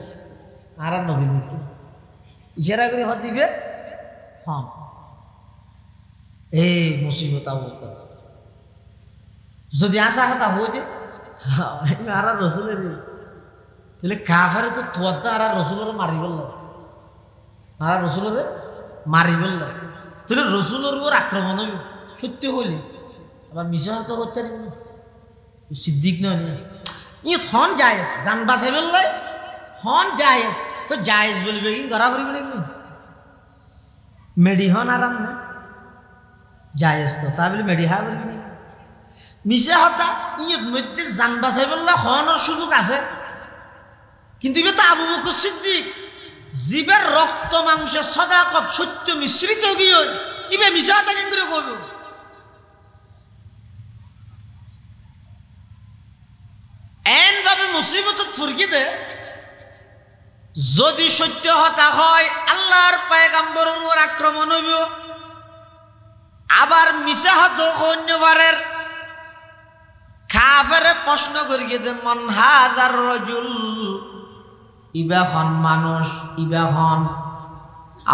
আর নবী মুকি ইশারা করে হত দিবে হ্যাঁ এই মুসিবত আবু বকর যদি আশা কথা হই যে আর রাসূলের তাহলে কাফের তো তোয়াদা আর রাসূলের মারি বলল আর রাসূলের মারি বলল তাহলে রাসূলের উপর আক্রমণ হইল সত্য হইলে আবার মিশা তো করতে পারি না সিদ্দিক নয় ই হন যায় জান বাঁচাই বললে হন যায় তো জায়েজ বলবে কি করা পারিব নাকি মেডি হন আরাম না জায়েজ তো তা বলে মেডি হা বলবি নাকি মিশা হতা ইয়ের মধ্যে জান বাঁচাই বললে হনের সুযোগ আছে কিন্তু ইবে তো আবু বকর সিদ্দিক জীবের রক্ত মাংস সদাকত সত্য মিশ্রিত গিয়ে ইবে মিশা হতা কেন করে কইব এন ভাবে মুসিবত ফুরকি দে যদি সত্য হতা হয় আল্লাহর পয়গম্বরের উপর আক্রমণ হইব আবার মিশা হত অন্যবারের কাফেরে প্রশ্ন করিয়ে দে মান হাযার রাজুল ইবা হন মানুষ ইবা হন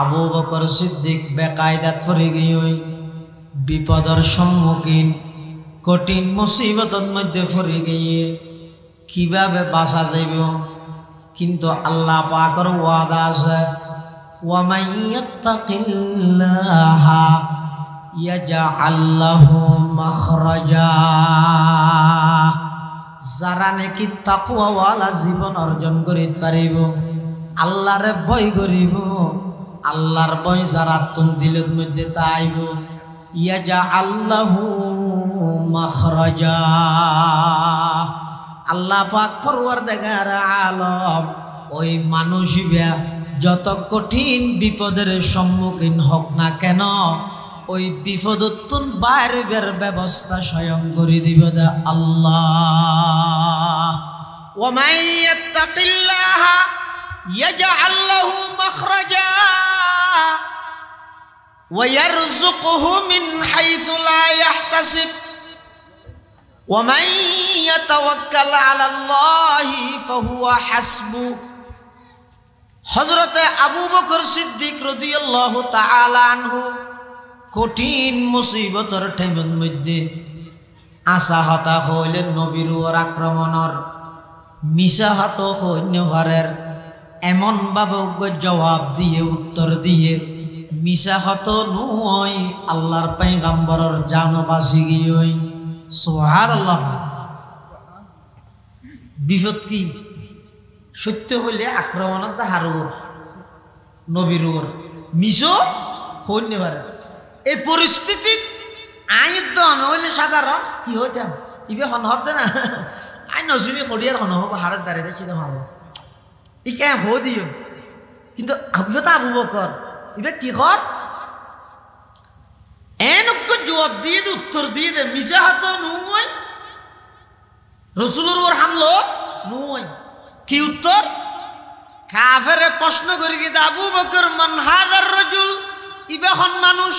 আবু বকর সিদ্দিক বেকায়দাত পড়ে গিয়ে বিপদের সম্মুখীন কঠিন মুসিবতের মধ্যে পড়ে গিয়ে কিভাবে বাঁচা যাইব কিন্তু আল্লাহ পাকের ওয়াদা আছে ওয়া মান ইয়াত্তাকিল্লাহা ইয়াজআল লাহু মাখরাজা যারা নাকি তাকওয়াওয়ালা জীবন অর্জন করিতে পারিব আল্লাহরে ভয় করিব আল্লাহর ভয় যারা তুন দিলের মধ্যে তাইব ইয়াজআল লাহু মাখরাজা আল্লাহ পাক পরওয়ারদিগার আলম ওই মানুষিবা যত কঠিন বিপদের সম্মুখীন হোক না কেন ওই বিপদতুন বাইরের ব্যবস্থা স্বয়ং করে দিবে দে আল্লাহ ওয়া মান ইয়াত্তাকিল্লাহা ইয়াজআল লাহু মাখরাজা ওয়া ইয়ারযুকুহু মিন হাইসু লা ইয়াহতাসিব ওয়া মান ইয়াতাওয়াক্কাল আলাল্লাহি ফাহুয়া হাসবুহ হযরত আবু বকর সিদ্দিক রাদিয়াল্লাহু তাআলা আনহু কঠিন মুসিবতের ঠেমন মধ্যে আশা হতা হইলেন নবীর উপর আক্রমণের মিশা হত হইনভারের এমন ভাবে জবাব দিয়ে উত্তর দিয়ে মিশা হত নয় আল্লাহর পয়গম্বরের জান বাঁচি গিয়ে সুবহানাল্লাহ বিপদ কি সত্য হইলে আক্রমণের হারুর নবীর উপর মিশো হইনভারের এই পরিস্থিতি আয়ুদ্ধ নহলে সাধারণ কি হইতাম ইবে হন হতে না আই নসিনি করিয়ার হন হব হারের দাঁড়িয়ে সেটা ভালো ইকে হো দিও কিন্তু আবিও আবু বকর ইবে কি কর এনক জবাব দিয়ে দে উত্তর দিয়ে দে মিশা হাত নয় রসুলের উপর হামলো নয় কি উত্তর কাফেরে প্রশ্ন করি কি আবু বকর মান হাযার রাজুল ইবে হন মানুষ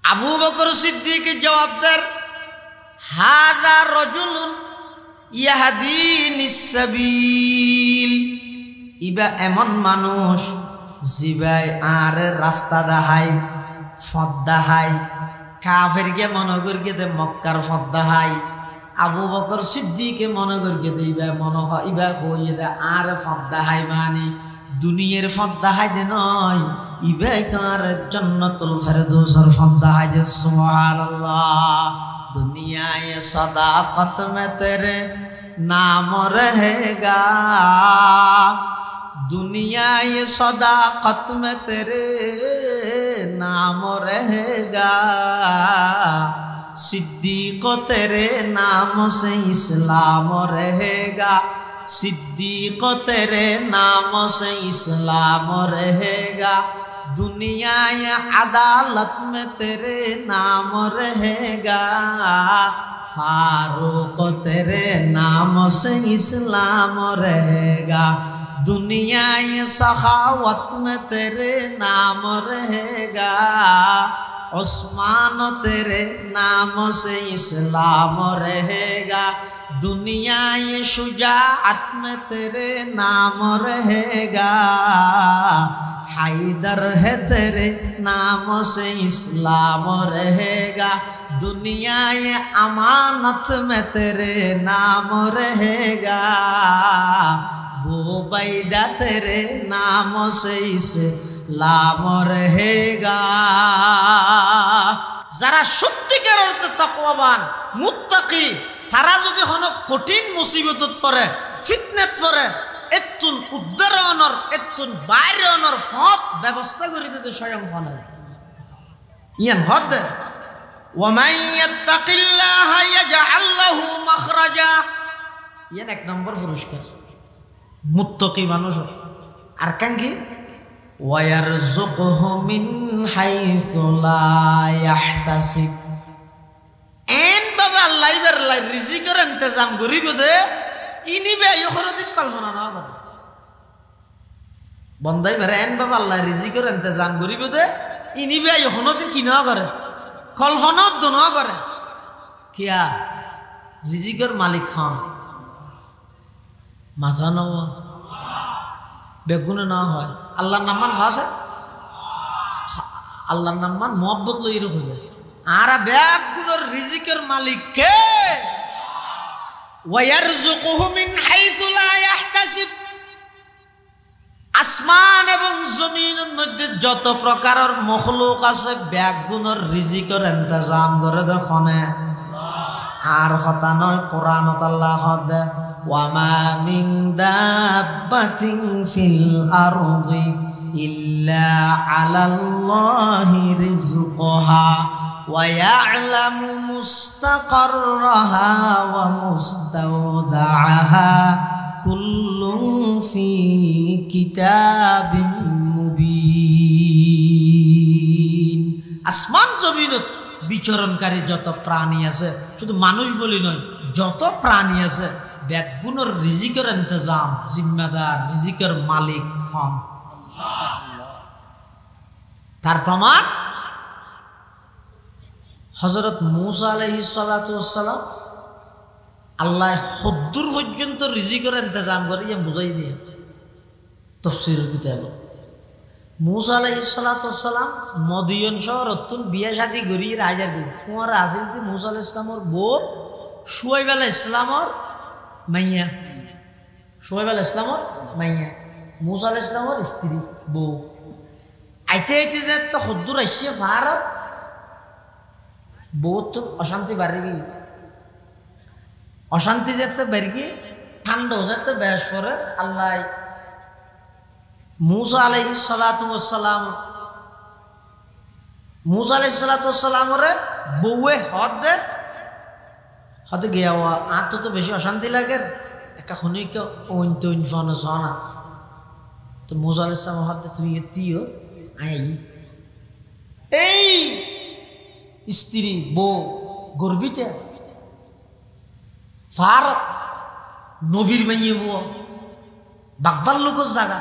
আবু বকর সিদ্দিক জবাব দেন হাযা রাজুলুন ইয়াহদিনিস সাবিল ইবা এমন মানুষ জিবাই আর রাস্তা দেখায় পথ দেখায় কাফেরকে মনে করিয়ে দে মক্কার পথ দেখায় আবু বকর সিদ্দিকে মনে করিয়ে দে ইবা মনে হয় ইবা কইয়ে দে আর পথ দেখায় মানে দুনিয়ার ফদ্দা হাইদে নয় ইবাই তোমার জান্নাতুল ফেরদৌসের ফদ্দা হাইদে সুবহানাল্লাহ দুনিয়ায় সদাকত মে তেরে নাম রহেগা दुनिया ये सदाकत में तेरे नाम रहेगा सिद्दीक तेरे नाम से इस्लाम रहेगा सिद्दीक तेरे नाम से इस्लाम रहेगा दुनिया ये अदालत में तेरे नाम रहेगा फारूक तेरे नाम से इस्लाम रहेगा दुनिया ये सखावत में तेरे नाम रहेगा उस्मान तेरे नाम से इस्लाम रहेगा दुनिया ये शुजाअत में तेरे नाम रहेगा हैदर है तेरे नाम से इस्लाम रहेगा दुनिया ये अमानत में तेरे नाम रहेगा बुबैदा तेरे नाम से इस्लाम रहेगा যারা সত্যিকার অর্থে তাকওয়াবান মুত্তাকি তারা যদি হন কঠিন মুসিবতত পড়ে ফিতনাত পড়ে এতুন উদ্ধারণর এতুন বাইরণর পথ ব্যবস্থা করে দিতে স্বয়ং হন ইয়ান হদ ওয়া মান ইয়াত্তাকিল্লাহা ইয়াজআল লাহু মাখরাজা ইয়ান এক নম্বর পুরস্কার মুত্তাকি মানুষ আর কাঙ্গি ওয়ারযুকহু মিন হাইসু লা ইয়াহতাসিব এন বাবা আল্লাহর রিজিকের ইন্তজাম করিব দে ইনিবে ইখরদিন কল্পনা না করে বন্দাই মেরে এন বাবা আল্লাহ রিজিকের ইন্তজাম করিব দে ইনিবে ইখরদিন কি না করে কল্পনা তো না করে কিয়া রিজিকের মালিক খান মাথা নেওয়া বেগুনে না হয় আল্লাহর নাম মান খাওয়া আল্লাহর নাম মান মোহাব্বত লই হবে আর বেগুনের রিজিকের মালিক কে ওয়ারযুকুহু মিন হাইসু লা ইয়াহতাসিব আসমান এবং জমিনের মধ্যে যত প্রকারের মখলুক আছে বেগুনের রিজিকের ইন্তজাম করে দেখনে আর কথা নয় কোরআনত আল্লাহ হদে وما من دابة في الأرض إلا على الله رزقها ويعلم مستقرها ومستودعها كل في كتاب مبين আসমান জমিনত বিচরণকারী যত প্রাণী আছে শুধু মানুষ বলি নয় যত প্রাণী আছে বেগুনের রিজিকের ইন্তজাম জিম্মেদার রিজিকের মালিক হন তার প্রমাণ হযরত মূসা আলাইহিস সালাতু ওয়াস সালাম আল্লাহ খুদ্দুর পর্যন্ত রিজিকের ইন্তজাম করে বুঝাই দিয়ে তাফসীরের কিতাবে মূসা আলাইহিস সালাতু ওয়াস সালাম মদিয়ন শহরত বিয়া শাদী করি রাজার বউ ফুয়ারা আসিল কি মূসা আলাইহিস সালামের বউ শুআয়ব আলাইহিস সালামের মাইয়া শুআয়ব আলাইহিস সালামের মাইয়া মূসা আলাইহিস সালামের স্ত্রী বউ আইতে আইতে যে তো খুদ্দুর আসছে ফারাত বউ তো অশান্তি বাড়ি অশান্তি যেতে বেরগি ঠান্ডা যেতে বেশ করে আল্লাহ মূসা আলাইহিস সালাতু ওয়াস সালাম মূসা আলাইহিস সালাতু ওয়াস সালামের বউয়ে হতে গিয়া আর তো বেশি অশান্তি লাগে একা খনিক ওইন তৈন ফোনে শোনা তো মূসা আলাইহিস সালাম হতে তুই এতিও আই এই স্ত্রী বউ গর্বিতে ফারত নবীর মাইয়ে বউ বাকবার লোকের জায়গা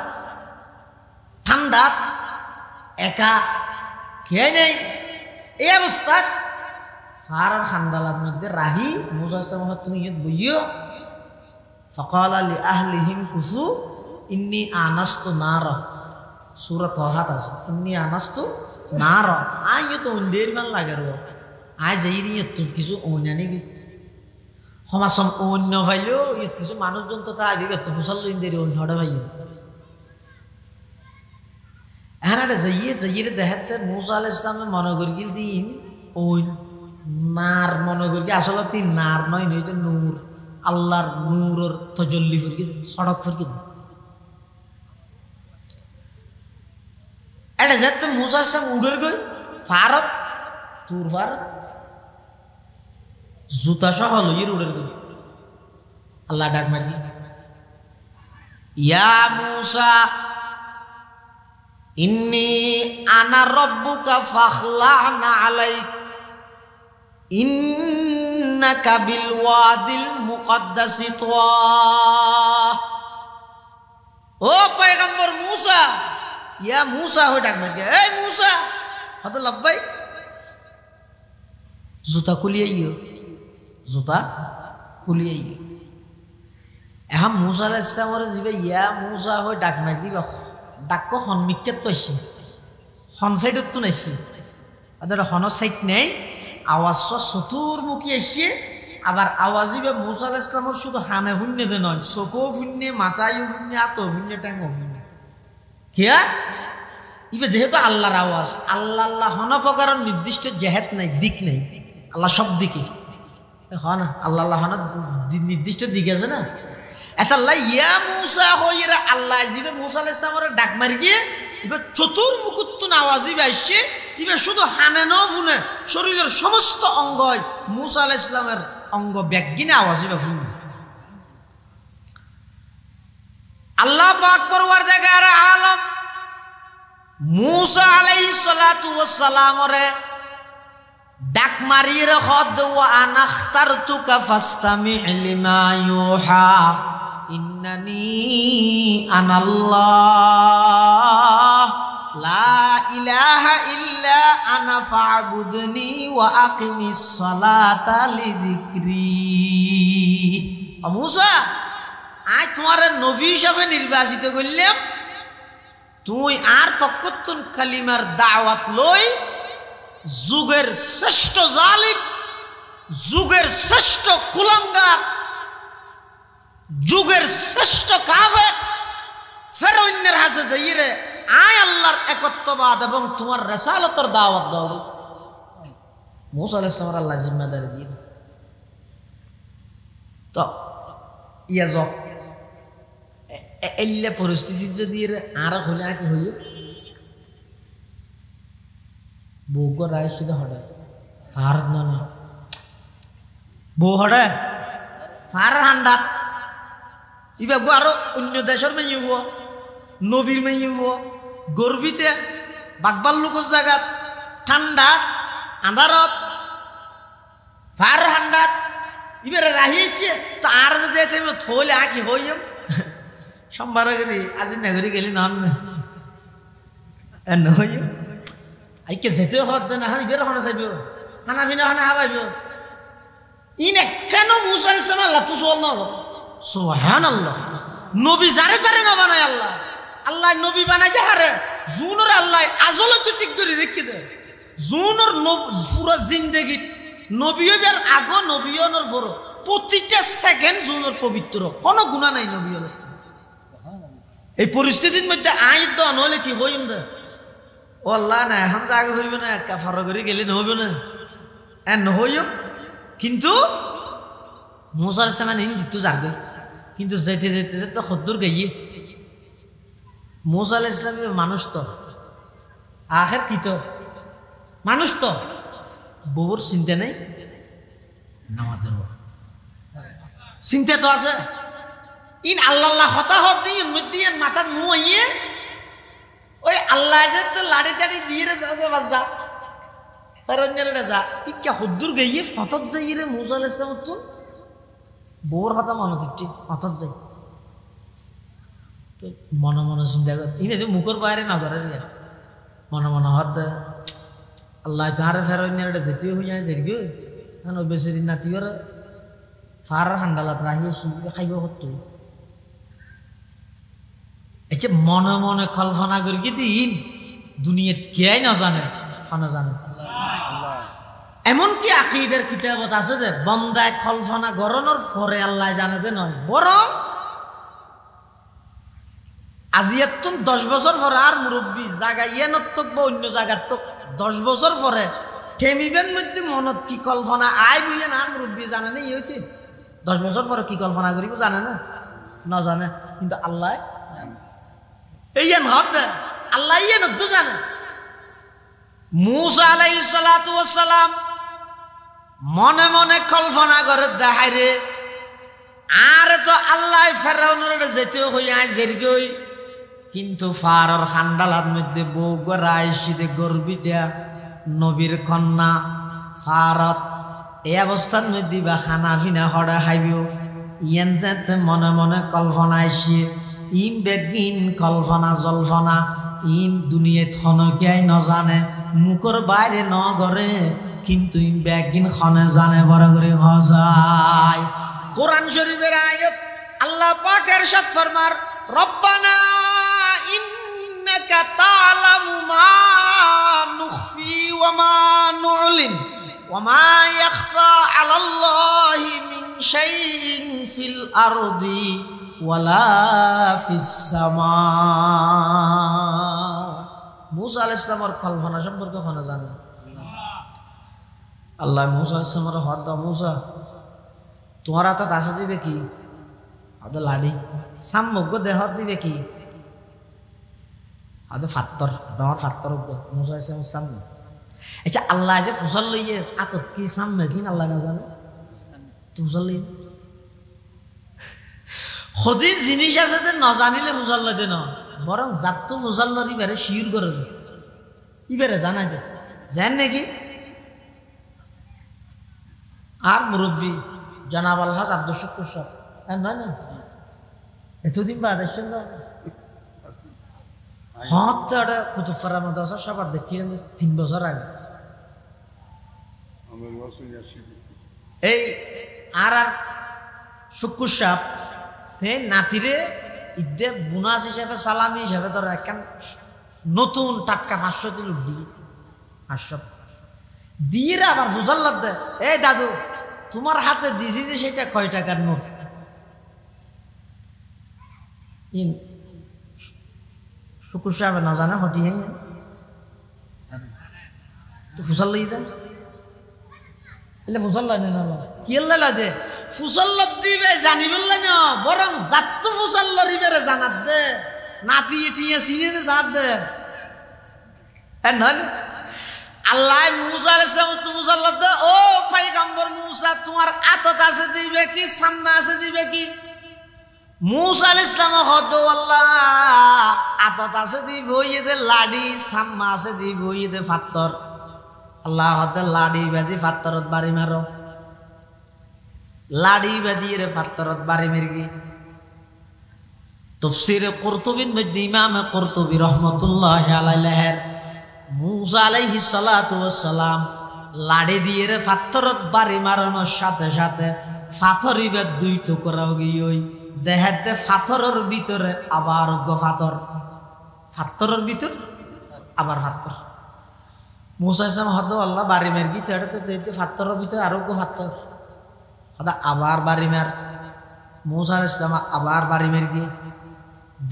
ঠান্ডা একা খেয়ে নেই এই অবস্থা ফারার খান্দালার মধ্যে রাহি মূসা সাহেব তুমি বইও ফাকালা লি আহলিহিম কুসু ইন্নী আনাস্তু নারা সূরা তাহা আছে ইন্নী আনাস্তু নারা আইও তো উন্দের মান লাগে রো আই যাইরি তো কিছু ওনানি কি সমাসম অন্য ভাইলো কিছু মানুষজন তো তা আইবে তো ফুসাল ইন্দের ওন হড়া ভাই হ্যাঁ যাইয়ে যাইয়ে দেখাতে মুসা আলাইহিস সালামের মনে করি দিন ওই নার মনে করি আসলে তিন নার নয় নয় তো নূর আল্লাহর নূরের তজল্লি ফিরকি সড়ক ফিরকি এটা যেতে মুসা আলাইহিস সালাম উড়ের গই ফারত তুর ফারত জুতা সহ লইয়ের উড়ের গই আল্লাহ ডাক মারি ইয়া মুসা ইন্নী আনা রব্বুকা ফাখলা'না আলাইক ইন্নাকা বিল ওয়াদিল মুকদ্দাসি তুয়া। ও পয়গম্বর মুসা, ইয়া মুসা হয়ে ডাক মারি এই মুসা হত লাব্বাইক জুতা খুলিয়ে ইয়ো জুতা খুলিয়ে ইয়ো। এখন মুসা আলাইহিস সালামের জিবে ইয়া মুসা হয়ে ডাক মারি বা ডাক্য সন্মিক্ষেত তো আসছে সন সাইডত তো নাইছে ওদের হন সাইড নেই আওয়াজ চতুর্মুখী আসছে আবার আওয়াজ ইবে মুসা আলাইহিস সালামের শুধু হানে ফুন্নে দে নয় চকো ফুন্নে মাথায়ও ফুন্নে আতো ফুন্নে টাঙ্গো ফুন্নে কিয়া ইবে যেহেতু আল্লাহর আওয়াজ আল্লাহ আল্লাহ হন প্রকারের নির্দিষ্ট জেহেত নাই দিক নাই আল্লাহ সব দিকে হন আল্লাহ আল্লাহ হন নির্দিষ্ট দিক আছে না এটা ইয়া মুসা হইরা আল্লাহ জিবে মুসা আলাইহিস সালামের ডাক মারি গিয়ে ইবে চতুর্মুখত্তুন আওয়াজ ইবে আসছে ইবে শুধু হানে ন ফুনে শরীরের সমস্ত অঙ্গ মুসা আলাইহিস সালামের অঙ্গ ব্যাগিনে আওয়াজ ইবে ফুনে আল্লাহ পাক পরওয়ারদিগার আলম মুসা আলাইহিস সালাতু ওয়াস সালামরে ডাক মারিয়ে খদ ওয়া আনাখতারতুকা ফাসতামি লিমা ইউহা ইন্নানি আনাল্লাহ লা ইলাহা ইল্লা আনা ফা'বুদনি ওয়া আকিমিস সালাতা লিযিকরি। ও মুসা আজ তোমার নবী হিসাবে নির্বাচিত করলাম তুই আর পক্ষতুন কালিমার দাওয়াত লই যুগের শ্রেষ্ঠ জালিম যুগের শ্রেষ্ঠ কুলাঙ্গার যুগের শ্রেষ্ঠ কাফের ফেরাউনের হাতে যাইরে আয় আল্লাহর একত্ববাদ এবং তোমার রিসালাতের দাওয়াত দাও। মুসা আলাইহিস সালাম আল্লাহ জিম্মাদারি দিন তো ইয়া জ এল্লা পরিস্থিতি যদি আর হলে কি হইল বউকে রায় শুধু হড়ে ভারত না বউ হড়ে ফার হান্ডাত ইবা আরো অন্য দেশের মেয়ে হব নবীর মেয়ে হব গর্বিতে বাগবাল লোকের জায়গাত ঠান্ডাত আন্ধারত ফার হান্ডাত ইবারে রাহিছে তো আর যদি টাইমে থলে আঁকি হইম সোমবার করি আজি নাগরি গেলি নন নই আইকে যেতে হত না হানি বের হনা চাইব খানা পিনা হনা হাবাইব ইনে কেন মুসা আলাইহিস সালাম আল্লাহ তো চল না সুবহানাল্লাহ নবী যারে যারে না বানায় আল্লাহ আল্লাহ নবী বানাই দে হারে জুনুর আল্লাহ আজল তো ঠিক করে রেখে দে জুনুর পুরো জিন্দেগি নবী হইবার আগে নবী হওয়ার পর প্রতিটা সেকেন্ড জুনুর পবিত্র কোনো গুনাহ নাই নবী হলো এই পরিস্থিতির মধ্যে আই তো নলে কি হইম রে ও আল্লাহ না এখন জায়গা করিবে না কাফারা করে গেলে নহইব না নহইম কিন্তু মুসা আলাইহিস সালাম হিন্দিতে যাবে কিন্তু যেতে যেতে যেতে খদ্দুর গাইয়ে মুসা আলাইহিস সালাম মানুষ তো আখের কি তো মানুষ তো বউর চিন্তা নেই নামাজের চিন্তা তো আছে ইন আল্লাহ হতাহত দিয়ে মধ্যে মাথা নুয়ে ওই আল্লাহ যে তো লাড়ি টাড়ি দিয়ে যা অন্যরা যা ইকা হদ্দুর গাইয়ে হঠাৎ যাই রে মুসা আলাইহিস সালাম তো বউর হতা মনে দিচ্ছি হঠাৎ যাই তো মনে মনে চিন্তা কর ইনে যে মুখের বাইরে না করে রে মনে মনে হত আল্লাহ তাহারে ফের অন্যরা যেতে হয়ে যায় যেরগে কেন বেচারি নাতিওর ফার হান্ডালাত রাখিয়েছি খাইব হতো এই মনে মনে কল্পনা করি কি দিন দুনিয়াত কে না জানে না জানে এমনকি আকীদার কিতাবত আছে যে বান্দায় কল্পনা গরনের পরে আল্লাহ জানে দে নয় বরং আজিয়াত তুমি 10 বছর পরে আর মুরব্বী জায়গা ইয়েনত থাকবো অন্য জায়গার তো 10 বছর পরে থেমিবেন মধ্যে মনত কি কল্পনা আয় বুঝলেন আর মুরব্বী জানে না ই হইতে 10 বছর পরে কি কল্পনা করিব জানে না জানে কিন্তু আল্লাহ এই হক না আল্লাহ ইয়েন তো জানে মূসা আলাইহিস সালাতু ওয়াস সালাম মনে মনে কল্পনা করে দেখাই রে আর তো আল্লাহ ফেরাউনের যেতেও হই আয় জেরগই কিন্তু ফারর খান্ডালার মধ্যে বউ গড়াই শীতে গর্বিতা নবীর কন্যা ফারত এই অবস্থার মধ্যে বা খানা পিনা হড়া খাইবিও ইয়েন যেতে মনে মনে কল্পনা আইসি ইম বেগিন কল্পনা জল্পনা ইম দুনিয়াত খনকিয়াই নজানে মুখর বাইরে ন গরে কিন্তু ইম বেগিন খনে জানে বড় করে হজায় কোরআন শরীফের আয়াত আল্লাহ পাক ইরশাদ ফরমার রব্বানা ইন্নাকা তা'লামু মা নুখফি ওয়া মা নু'লিন ওয়া মা ইয়াখফা 'আলাল্লাহি মিন শাইইন ফিল আরদি ওয়ালা ফিস সামা। মূসা আলাইহিস সালামের কল্পনা সম্পর্কে কোন জানে আল্লাহ মূসা আলাইহিস সালামের হদ মূসা তোমার হাতত আসে দিবে কি আদ লাড়ি সাম্যজ্ঞ দেহ দিবে কি আদ ফাত্তর ডর ফাত্তর মূসা আলাইহিস সালাম সাম্য আচ্ছা আল্লাহ যে ফুসল লইয়ে আতত কি সাম্য কি আল্লাহ না জানে তুমি ফুসল লইয়ে খদি জিনিস আছে যে ন জানিলে ফুসল লইতে ন বরং জাতটো ফুসল লরি বেরে শিউর করে ইবেরে জানাই দে জান নাকি আর মুরব্বী জনাব আলহাজ আব্দুল শুকুর সাহেব না না এতদিন বাদ আসছেন না হতে ওটা কুতুবপাড়া মাদ্রাসা সবার দেখিয়ে 3 বছর আগে এই আর শুকুর সাহেব নাতিরে ঈদে বোনাস হিসাবে সালামি হিসাবে ধর একখান নতুন টাটকা 500 দিল দিই 500 দিয়ে আবার ফুসাল্লাদ দে এই দাদু তোমার হাতে দিছি যে সেটা কয় টাকার নোট শুকুর সাহেব না জানে হটি হ্যাঁ তো ফুসাল লই দেন এলে ফুসাল লাই না কি লাই দে ফুসাল্লাদ দিবে জানিবেন না বরং জাত ফুসাল লরিবেরে জানাত দে নাতি এটিয়ে সিনে জাত দে এ নয় আল্লাহ মূসা আলাইহিস সালাম তো মুসাল্লাত দে ও পয়গম্বর মূসা তোমার আতত আছে দিবে কি সামনে আছে দিবে কি মূসা আলাইহিস সালাম হদ আল্লাহ আতত আছে দিব ইদে লাড়ি সামনে আছে দিব ইদে ফাত্তর আল্লাহ হদ লাড়ি বেদি ফাত্তরত বাড়ি মারো লাড়ি বেদি রে ফাত্তরত বাড়ি মেরগি তাফসীর কুরতুবীর মধ্যে ইমাম কুরতুবী রাহমাতুল্লাহি আলাইহি মূসা আলাইহিস সালাতু ওয়াস সালাম লাড়ি দিয়ে রে ফাত্তরত বাড়ি মারানোর সাথে সাথে ফাথরিবে 2 টুকরা গিয়ে দেহাতে ফাথরের ভিতরে আবার ফাথর ফাত্তরের ভিতর আবার ফাত্তর মূসা আলাইহিস সালাম হদ আল্লাহ বাড়ি মেরগি তেড়ে তো দেতে ফাত্তরের ভিতরে আরো ফাত্তর হদা আবার বাড়ি মার মূসা আলাইহিস সালাম আবার বাড়ি মেরগি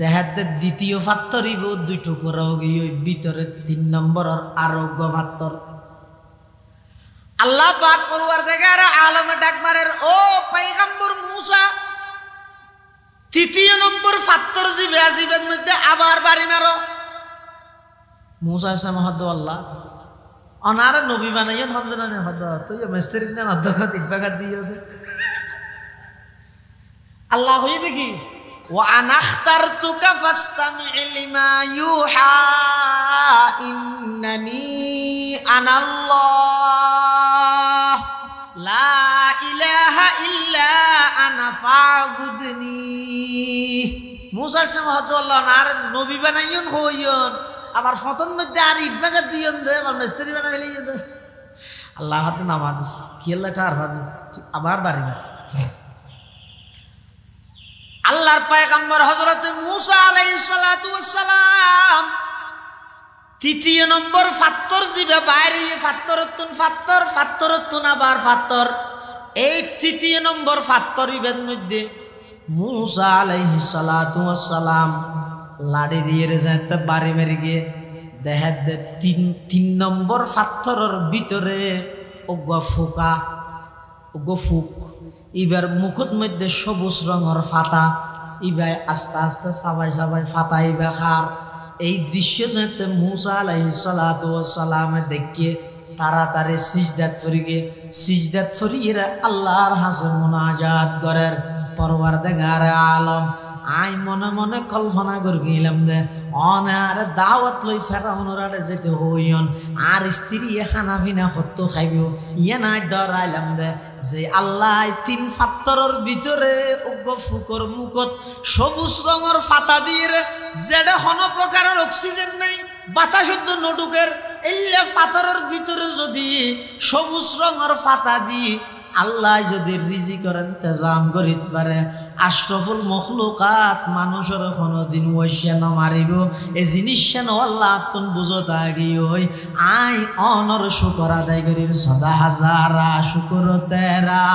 দেহাতে দ্বিতীয় ফাত্তরিব 2 টুকরা গিয়ে ভিতরে 3 নম্বরের আরোগ্য ফাত্তর আল্লাহ পাক পরওয়ারদিগার আলমে ডাক মারের ও পয়গম্বর মূসা তৃতীয় নম্বর ফাত্তর জিবে আসিবের মধ্যে আবার বাড়ি মারো মূসা আলাইহিস সালাম হদ আল্লাহ অনার নবী বানাইয়েন হদ না হদ তুই মিস্ত্রি না অধ্যক্ষ দিবাগার দিও আল্লাহ হই দেখি وأنا اخترتك فاستمع لما يوحى إنني أنا الله لا إله إلا أنا فاعبدني মূসা আলাইহিস আল্লাহ আর নবী বানাইয়ন হইয়ন আবার ফতন মধ্যে আর ইটবাগার দিয়ন দে আর মিস্ত্রি বানা ফেলিয়ন দে আল্লাহ হাতে নামাজ কি আল্লাহটা আর ভাবি আবার বাড়ি না আল্লাহর পয়গম্বর হযরত মূসা আলাইহিস সালাতু ওয়াস সালাম তৃতীয় নম্বর ফাত্তর জিবে বাইরে ফাত্তরতুন ফাত্তর ফাত্তরতুন আবার ফাত্তর এই তৃতীয় নম্বর ফাত্তরিবের মধ্যে মূসা আলাইহিস সালাতু ওয়াস সালাম লাড়ি দিয়ে যাইতে বাড়ি মেরে গিয়ে দেহে দে তিন নম্বর পাথরের ভিতরে ওগা ফোকা ওগো ফুক এবার মুখের মধ্যে সবুজ রঙের ফাতা ইবাই আস্তে আস্তে সাবাই সাবাই ফাতা ইবা খার এই দৃশ্য যাতে মুসা আলাইহিস সালাতু ওয়াস সালামে দেখিয়ে তাড়াতাড়ি সিজদাত ফরিগে সিজদাত ফরিয়ে আল্লাহর হাসে মুনাজাত করের পরওয়ারদিগার আলম আই মনে মনে কল্পনা করে গেলাম দে অনার দাওয়াত লই ফেরাউনের আড়ে যেতে হইন আর স্ত্রী খানা পিনা হতো খাইব ইয়ে নাই ডরাইলাম দে যে আল্লাহ তিন পাথরের ভিতরে উগ্র ফুকর মুখত সবুজ রঙের ফাতা দিয়ে যেটা কোনো প্রকারের অক্সিজেন নাই বাতাস নডুকের এলে পাথরের ভিতরে যদি সবুজ রঙের ফাতা দিয়ে আল্লাহ যদি রিজিকের ইন্তজাম করিতে পারে আশরাফুল মখলুকাত মানুষের কোনোদিন ওইসে নমারিব এই জিনিস আল্লাহ তুন বুঝতে গিয়ে আই অনর শুকর আদায় করির সদা হাজারা শুকর তেরা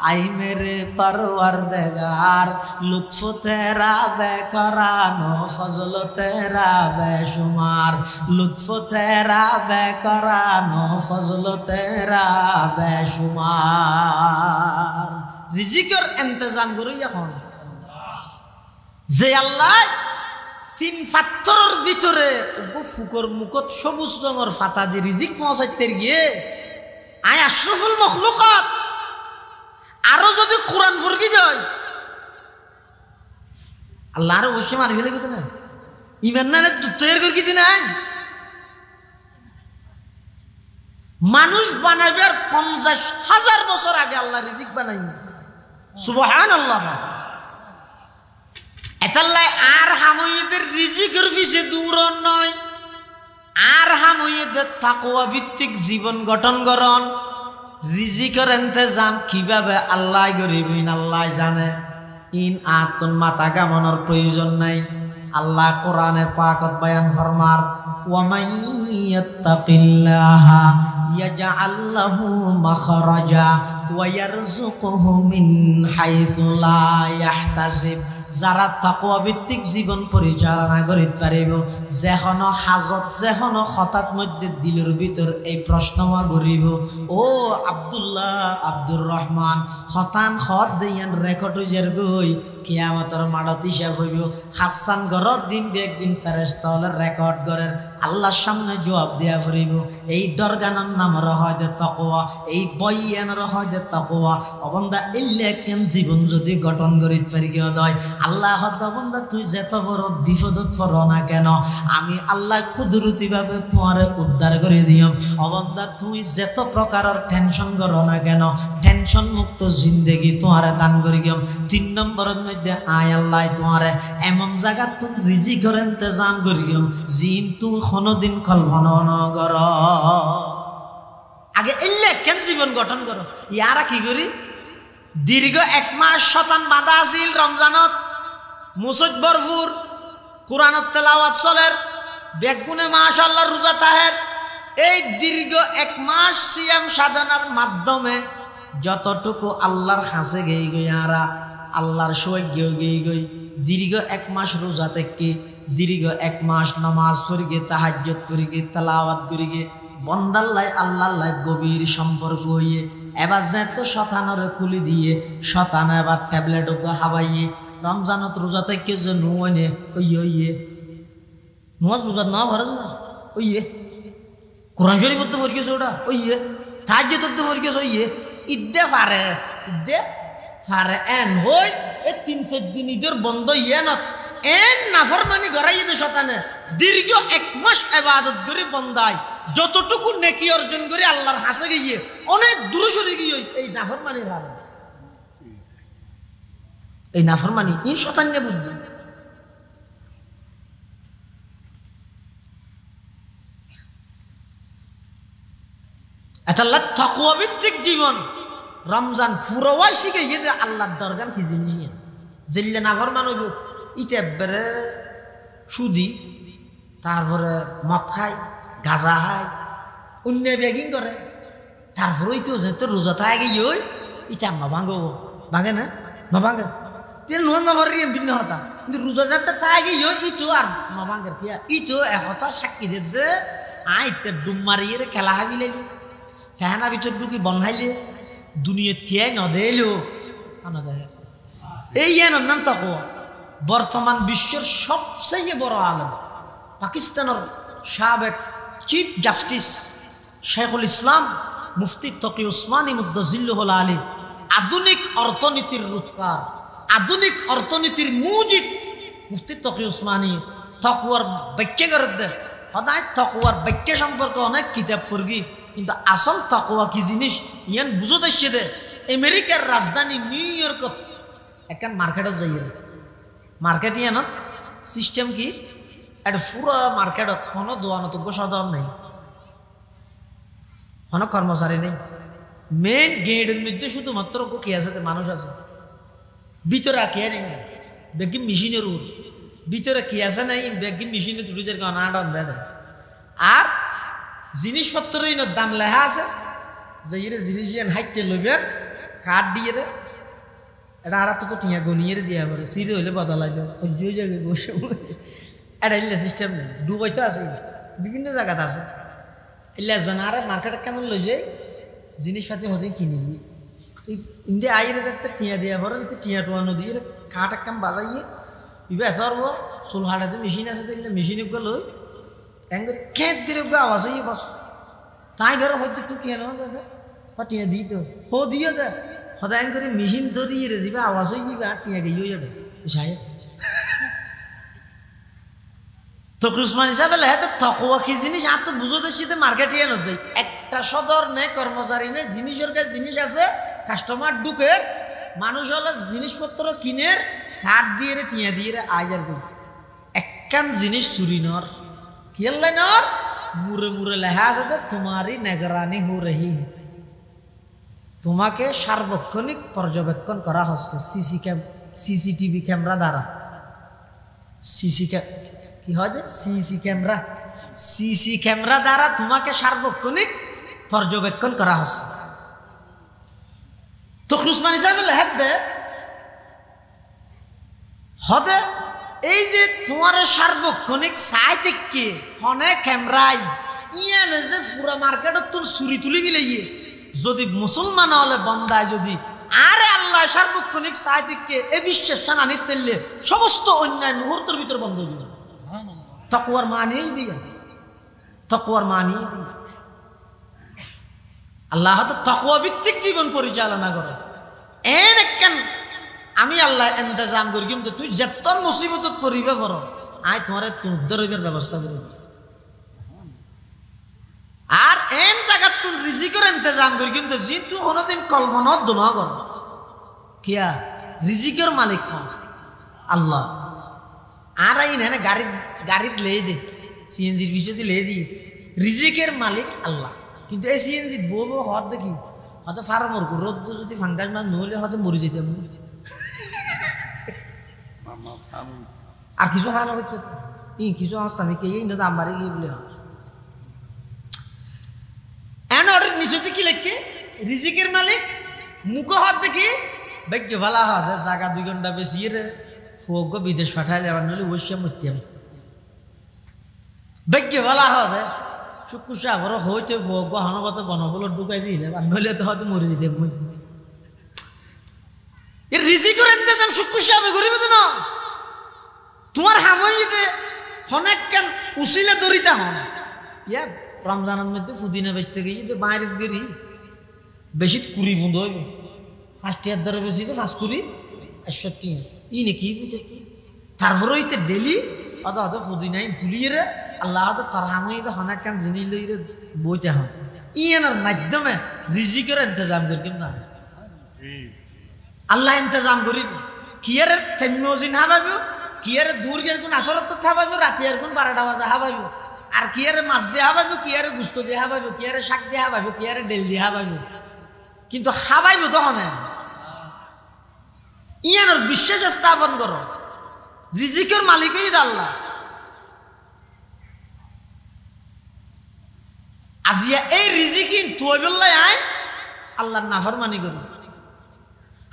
আই মেরে পরওয়ারদিগার লুৎফ তেরা বেকরানো ফজল তেরা বেশুমার লুৎফ তেরা বেকরানো ফজল তেরা বেশুমার রিজিকের ইন্তজাম করি এখন যে আল্লাহ তিন পাথরের ভিতরে ফুকর মুখত সবুজ রঙের ফাতা দিয়ে রিজিক পৌঁছাইতে গিয়ে আই আশরাফুল মখলুকাত আরো যদি কোরআন ফুরকি দেয় আল্লাহ আরো অবশ্যই মারি ফেলে গেছে না ইমান না তৈরি করে কি নাই মানুষ বানাইবার 50,000 বছর আগে আল্লাহ রিজিক বানাইনি সুবহানাল্লাহ এতাল্লাই আর হাময়দের রিজিকের পিছে দৌড়ন নয় আর হাময়দের তাকওয়া ভিত্তিক জীবন গঠন করন রিজিকের ইন্তজাম কিভাবে আল্লাহ করিবেন আল্লাহ জানে ইন আতুন মাথা গামনের প্রয়োজন নাই আল্লাহ কোরআনে পাকত বয়ান ফরমার ওয়া মান ইয়াত্তাকিল্লাহা ইয়াজআল লাহু মাখরাজা ওয়া ইয়ারযুকুহু মিন হাইসু লা ইয়াহতাসিব যারা তাকওয়া ভিত্তিক জীবন পরিচালনা করিতে পারিব যেখনো হাজত যেখনো হঠাৎ মধ্যে দিলের ভিতর এই প্রশ্নমা করিব ও আব্দুল্লাহ আব্দুর রহমান হতান হত দিয়ান রেকর্ড হইজার গই কিয়ামতের মাঠত হিসাব হইব হাসান ঘরত দিন একদিন ফেরেশতা হলে রেকর্ড করের আল্লাহর সামনে জবাব দেয়া পড়িব এই দরগানের নামের হয় যে তাকওয়া এই বয়ানের হয় যে তাকওয়া অবন্দা ইল্লে কেন জীবন যদি গঠন করিতে পারি কেউ দয় আল্লাহ বন্দা তুই যেত বড় বিপদত পড়ো না কেন আমি আল্লাহ কুদরতি ভাবে তোমারে উদ্ধার করে দিও অবন্দা তুই যেত প্রকারের টেনশন করো না কেন টেনশন মুক্ত জিন্দেগি তোমারে দান করি গিয়ম 3 নম্বরের মধ্যে আয় আল্লাহ তোমারে এমন জায়গা তুমি রিজিকের ইন্তজাম করি গিয়ম জিন তুই কোনোদিন কল্পনা ন কর আগে এলে কেন জীবন গঠন করো ইয়ারা কি করি দীর্ঘ 1 মাস শতান বাধা আছিল রমজানত মুসুদ ভরপুর কোরআনত তেলাওয়াত চলের বেগুনে মাশাআল্লাহ রোজা তাহের এই দীর্ঘ 1 মাস সিয়াম সাধনার মাধ্যমে যতটুকু আল্লাহর কাছে গই গইয়ারা আল্লাহর সৌভাগ্য গই গই দীর্ঘ 1 মাস রোজা থেকে দীর্ঘ 1 মাস নামাজ পড়িগে তাহাজ্জুদ করিগে তেলাওয়াত করিগে বন্দাল্লাই আল্লাহ্লাই গভীর সম্পর্ক হইয়ে এবার যেতে শতানের কুলি দিয়ে শতান এবার ট্যাবলেট খাবাইয়ে রমজানত রোজা থেকে যে নুয়ে ওইয়ে নামাজ রোজা না ভরেন না ওইয়ে কোরআন শরীফ তো পড়িয়েছে ওটা ওইয়ে তাহাজ্জুদ তো পড়িয়েছে ওইয়ে ঈদে পারে এন হই এই 3-4 দিন ঈদের বন্ধ ইয়ে না এন নাফরমানি গড়াইয়ে দে শতানে দীর্ঘ 1 মাস ইবাদত করে বন্দায় যতটুকু নেকি অর্জন করে আল্লাহর হাসে গিয়ে অনেক দূরে সরে গিয়ে এই নাফরমানির কারণে এই নাফরমানি ইন শতান্য বুদ্ধি আল্লাহ তাকওয়া ভিত্তিক জীবন রমজান ফুরোয়া শিখে গিয়ে আল্লাহর দরগান কি জিনিস জিল্লে নাফরমান হইব ইতে বেরে সুদি তারপরে মদ খায় গাঁজা খায় অন্য বেগিং করে তারপরে তো যেতে রোজাতে আগে ওই ইটা নভাঙ্গ ভাঙে না নভাঙ্গে তিনি নোয়ান নভর ভিন্ন হতা কিন্তু রোজা যাতে তাই গিয়ে ইটো আর নবাঙ্গের কি ইটো একতা সাক্ষী দে আইতে ডুম মারিয়ে খেলা হাবিলে ফেহানা ভিতর ঢুকি বনহাইলে দুনিয়া থিয়াই নদেলো এই এর নাম তাকওয়া। বর্তমান বিশ্বের সবচেয়ে বড় আলেম পাকিস্তানের সাবেক চিফ জাস্টিস শেখুল ইসলাম মুফতি তকি উসমানী মুদ্দজিল্লুহুল আলী আধুনিক অর্থনীতির রূপকার, আধুনিক অর্থনীতির মুজিদ মুফতি তকি উসমানী তাকওয়ার ব্যাখ্যা করে দেয়। সদায় তাকওয়ার ব্যাখ্যা সম্পর্কে অনেক কিতাব পড়বি, কিন্তু আসল তাকওয়া কি জিনিস ইয়ান বুঝতে আসছে দে। আমেরিকার রাজধানী নিউ ইয়র্কত একখান মার্কেটত যাইয়ে মার্কেট ইয়ানত সিস্টেম কি একটা পুরো মার্কেটত কোনো দোয়ানতজ্ঞ সাধারণ নেই, কোনো কর্মচারী নেই। মেন গেটের মধ্যে শুধুমাত্র কি আছে মানুষ আছে, ভিতরে আর কে নেই বেগিন মেশিনের উঠ ভিতরে কি আছে নাই বেগিন মেশিনে তুলিদের আনাডন দেয়। আর জিনিসপত্রের দাম লেখা আছে যে জিনিস হাইটে লইবে কাঠ দিয়ে এটা আর তো টিয়া গনিয়ে দিয়া পরে সিরে হইলে বদলাই দেয় ওই জায়গায় বসে এটা ইলে সিস্টেম নেই। ডুবাইতে আছে বিভিন্ন জায়গাতে আছে এলে জন আর মার্কেটে কেন লই যায় জিনিসপাতি হতে কিনে দিয়ে ইন্ডিয়া আইরে যাতে টিয়া দিয়া পরে টিয়া টোয়ানো দিয়ে কাঠ একদম বাজাইয়ে ইবে এতর্ব চুল হাঁটাতে মেশিন আছে দিলে মেশিনে লই এঙ্গরে খেত করে আওয়াজ হইয়ে বস তাই বেরো হয়তো তুই টিয়া নেওয়া যাবে টিয়া দিই তো হো দিয়ে দে সদায় করে মেশিন ধরিয়ে রে যাবে আওয়াজ হয়ে যাবে আর টিয়া গিয়ে যাবে সাহেব তকি উসমান হিসাবে লেহাতে তাকওয়া কি জিনিস আর তো বুঝতে শীতে মার্কেটে এনে যায় একটা সদর নেই কর্মচারী নেই জিনিসের কাছে জিনিস আছে কাস্টমার ঢুকের মানুষ হলে জিনিসপত্র কিনের কাঠ দিয়ে রে টিয়া দিয়ে রে আজ আর একখান জিনিস চুরি নর কি নর মুরে মুরে লেখা আছে যে তোমারই নিগরানি হো রহি, তোমাকে সার্বক্ষণিক পর্যবেক্ষণ করা হচ্ছে সিসিটিভি ক্যামেরা দ্বারা। কি হয় সিসি ক্যামেরা দ্বারা তোমাকে সার্বক্ষণিক পর্যবেক্ষণ করা হচ্ছে। তো উসমান হিসাবে লেখা দে হদে এই যে তোমার সার্বক্ষণিক চাই দেখে হনে ক্যামেরাই ইয়ানে যে পুরা মার্কেটত তোর চুরি তুলি গেলে যদি মুসলমান হলে বন্দায় যদি আরে আল্লাহ সার্বক্ষণিক চাই দেখে এ বিশ্বের সানা নিতে সমস্ত অন্যায় মুহূর্তের ভিতর বন্ধ হয়ে যাবে। তাকওয়ার মানিয়ে দিয়ে আল্লাহ তো তাকওয়া ভিত্তিক জীবন পরিচালনা করে এন একখান আমি আল্লাহ ইন্তজাম করি কিন্তু তুই যত মুসিবত করিবে করো আয় তোমার উদ্ধার হইবার ব্যবস্থা করি। আর এন জায়গা তুই রিজিকের ইন্তজাম করি কিন্তু যে তুই কোনোদিন কল্পনা দোনা কর কিয়া রিজিকের মালিক হন আল্লাহ। আর আই না গাড়িত লে দে সিএনজির বিষয়তে লে দি রিজিকের মালিক আল্লাহ, কিন্তু এই সিএনজি বউ হওয়ার দেখি হয়তো ফার্মর রোদ যদি ফাঙ্গাস মাছ নহলে হয়তো মরে যেতে আর কিছু খাওয়ানো হচ্ছে কিছু আসতাম এই না আমারে গিয়ে বলে নিচতে কি লেখকে রিজিকের মালিক মুখ হাত দেখি ভাগ্য ভালা হাত জায়গা 2 ঘন্টা বেশি রে ফোক বিদেশ পাঠাইলে আবার নইলে ওইসব মরতাম ভাগ্য ভালা হাত শুকুসা আবার হইতে ফোক হনবত বনবল ঢুকাই দিলে আর নইলে তো হয়তো মরে যেতে এর রিজিকের ইন্তজাম শুকুসা আমি করিব না তোমার হামইতে অনেক কেন উসিলে দরিতা হন ইয়া রমজানের মধ্যে পুদিনা বেচতে গিয়ে তো বাইরে গেরি বেশি কুড়ি বুঁদ হইব 5 ধরে বেশি তো 5 কুড়ি 61 ই নাকি তারপরে হইতে ডেলি অত অত পুদিনাই তুলিয়ে রে আল্লাহ তো তার হামইতে অনেক কেন জিনিস লই রে বইতে হন ইয়ানোর মাধ্যমে রিজিকের ইন্তজাম করি না আল্লাহ ইন্তজাম করি কিয়ার তেমনোজিন হাবাবো কিয়ার দূর গের কোন আসরত থাবাবো রাতিয়ার কোন 12টা বাজে হাবাবো আর কিয়ারে মাছ দেওয়া পাইব কিয়ারে গুস্ত দেওয়া পাইব কিয়ারে শাক দেওয়া পাইব কিয়ারে ডেল দেওয়া পাইব কিন্তু খাবাইব তখন ইয়ানোর বিশ্বাস স্থাপন করো রিজিকের মালিকই আল্লাহ। আজিয়া এই রিজিকি তুই বললাই আয় আল্লাহর নাফরমানি করি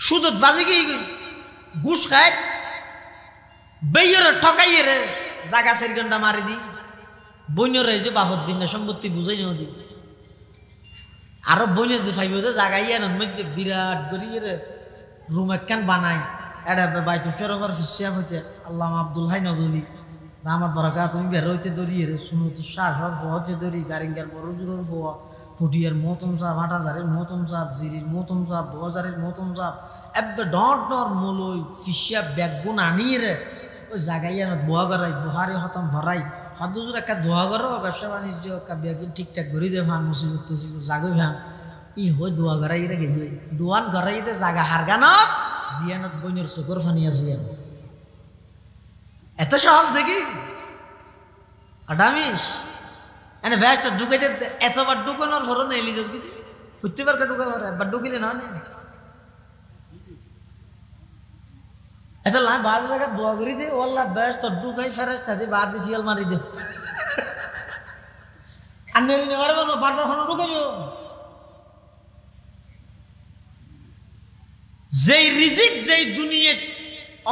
সুদত বাজে কি ঘুষ খায় বেইরে ঠকাইয়ে রে জাগা 4 ঘন্টা মারি দি বইনের এই যে বাপর দিন না সম্পত্তি বুঝাই নিও দি আরো বইনে যে ফাইবে তো জাগাইয়া নন মধ্যে বিরাট করিয়ে রে রুম একখান বানাই এটা বাইতু ফেরবার ফিসিয়া হইতে আল্লামা আব্দুল হাই নদুলি রাহমাত বারাকাত তুমি বের হইতে দরিয়ে রে সুনত শ্বাস হর হতে দরি গারিঙ্গার বড় জুরর ফোয়া ফুটিয়ার মতম সাপ হাটাজারের মতম সাপ জিরির মতম সাপ বজারের মতম সাপ এবে ডট ডর মলই ফিসিয়া ব্যাগুন আনিয়ে রে ওই জাগাইয়া না দোয়া করাই বহারে হতম ভরাই হদুজুর একটা দোয়া করো ব্যবসা বাণিজ্য একটা ব্যাগিন ঠিকঠাক করে দে ভান মুসিবত জাগো ভান ই হই দোয়া করাই রে গেই দোয়ান করাই দে জাগা হারগানত জিয়ানত বইনের চকর ফানিয়া জিয়ান এত সহজ দেখি আডামিস এনে ভ্যাসটা ঢুকাইতে এতবার ঢুকানোর ভরো নেই লিজস কি প্রত্যেকবার কা ঢুকা ভরে একবার ঢুকিলে না নেই এত লাই বাজ রাখা দোয়া করি দে ওল্লা ব্যাস তো ঢুকাই ফেরেস্তা দে বাদ দিয়ে শিয়াল মারি দে আন্নে নেবার বলো বারবার হলো ঢুকাইও যেই রিজিক যেই দুনিয়া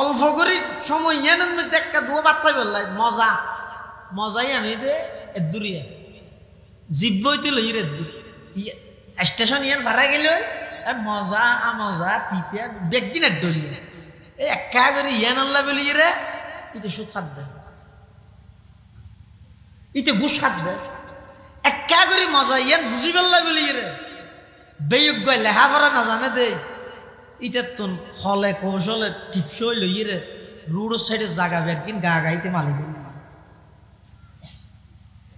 অল্প করে সময় এনের মধ্যে একটা দোয়া বার্তাই বললাই মজা মজাই আনি দে এদুরিয়া জিব্বইতে লই রে স্টেশন ইয়ান ভাড়া গেল আর মজা আমজা তিতিয়া বেগদিন ডলি এই একা করে ইয়ান আল্লাহ বলি রে ইতে সুদ খাত দে ইতে ঘুষ খাত দে একা করে মজা ইয়ান বুঝি পেল্লা বলি রে বেয়োগ্য লেখাপড়া না জানে দে ইতে তুন হলে কৌশলে টিপসই লই রে রোড সাইডে জাগা বেগদিন গা গাইতে মালিক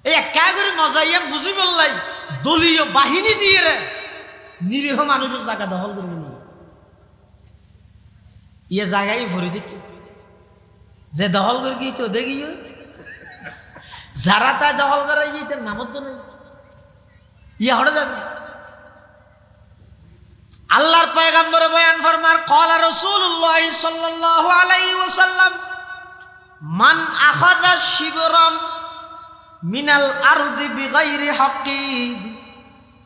এই একা করে মজা ইয়ান বুঝি পেল্লাই দলীয় বাহিনী দিয়ে রে নিরীহ মানুষের জায়গা দখল করবে ইয়ে জায়গায় ভরি দেখি যে দখল করে গিয়ে তো দেখি যারা তাই দখল করাই গিয়ে নামত তো নেই ইয়ে হটে যাবে আল্লাহর পয়গম্বর বয়ান ফরমার ক্বালা রাসূলুল্লাহ সাল্লাল্লাহু আলাইহি ওয়াসাল্লাম মান আখাযা শিবরাম মিনাল আরদি বিগাইরি হাক্কিন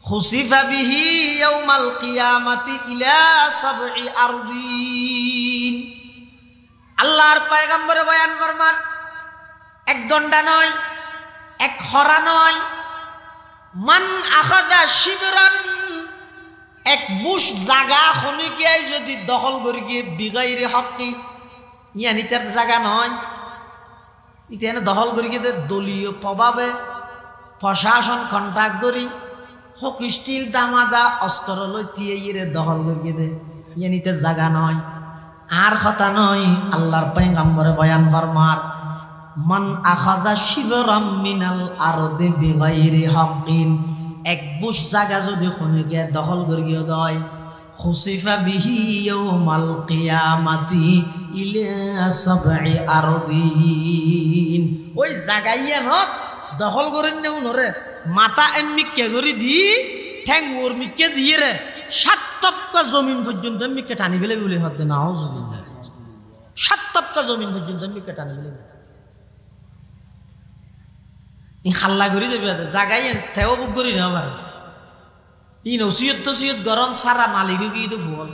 খুসিফা বিহি ইয়াউমাল কিয়ামাতি ইলা সাবঈ আরদিন আল্লাহর পয়গম্বর বয়ান ফরমান এক দণ্ডা নয় এক খরা নয় মান আখাযা শিবরান এক বুশ জাগা খনিকিয়াই যদি দখল করে গিয়ে বিগাইরি হাক্কি ইয়ানি তার জায়গা নয় ইতেনে দখল করে গিয়ে দলীয় প্রভাবে প্রশাসন কন্ট্যাক্ট করি হক স্টিল দামাদা অস্ত্র লইতিয়ে ইরে দখল করে দে ইয়ানিতে জায়গা নয় আর কথা নয় আল্লাহর পয়গম্বরে বয়ান ফরমার মান আখাযা শিবরাম মিনাল আরদি বিগাইরি হাক্কিন এক বুশ জায়গা যদি খনিকে দখল করে গিয়ে দেয় খুসিফা বিহি ইয়াউমাল কিয়ামাতি ইলা সাবঈ আরদিন ওই জায়গায় নত দখল করে নেও নরে মাথা এমনিকে করে দি ঠ্যাং ওর মিকে দিয়ে রে 7 তপকা জমিন পর্যন্ত মিকে টানি ফেলে বলে হতে নাউজুবিল্লাহ 7 তপকা জমিন পর্যন্ত মিকে টানি ফেলে ই খাল্লা করে যাবে জায়গায় থেও বুক করি না আমার ই নসিয়ত তসিয়ত গরম সারা মালিক কি তো ফুল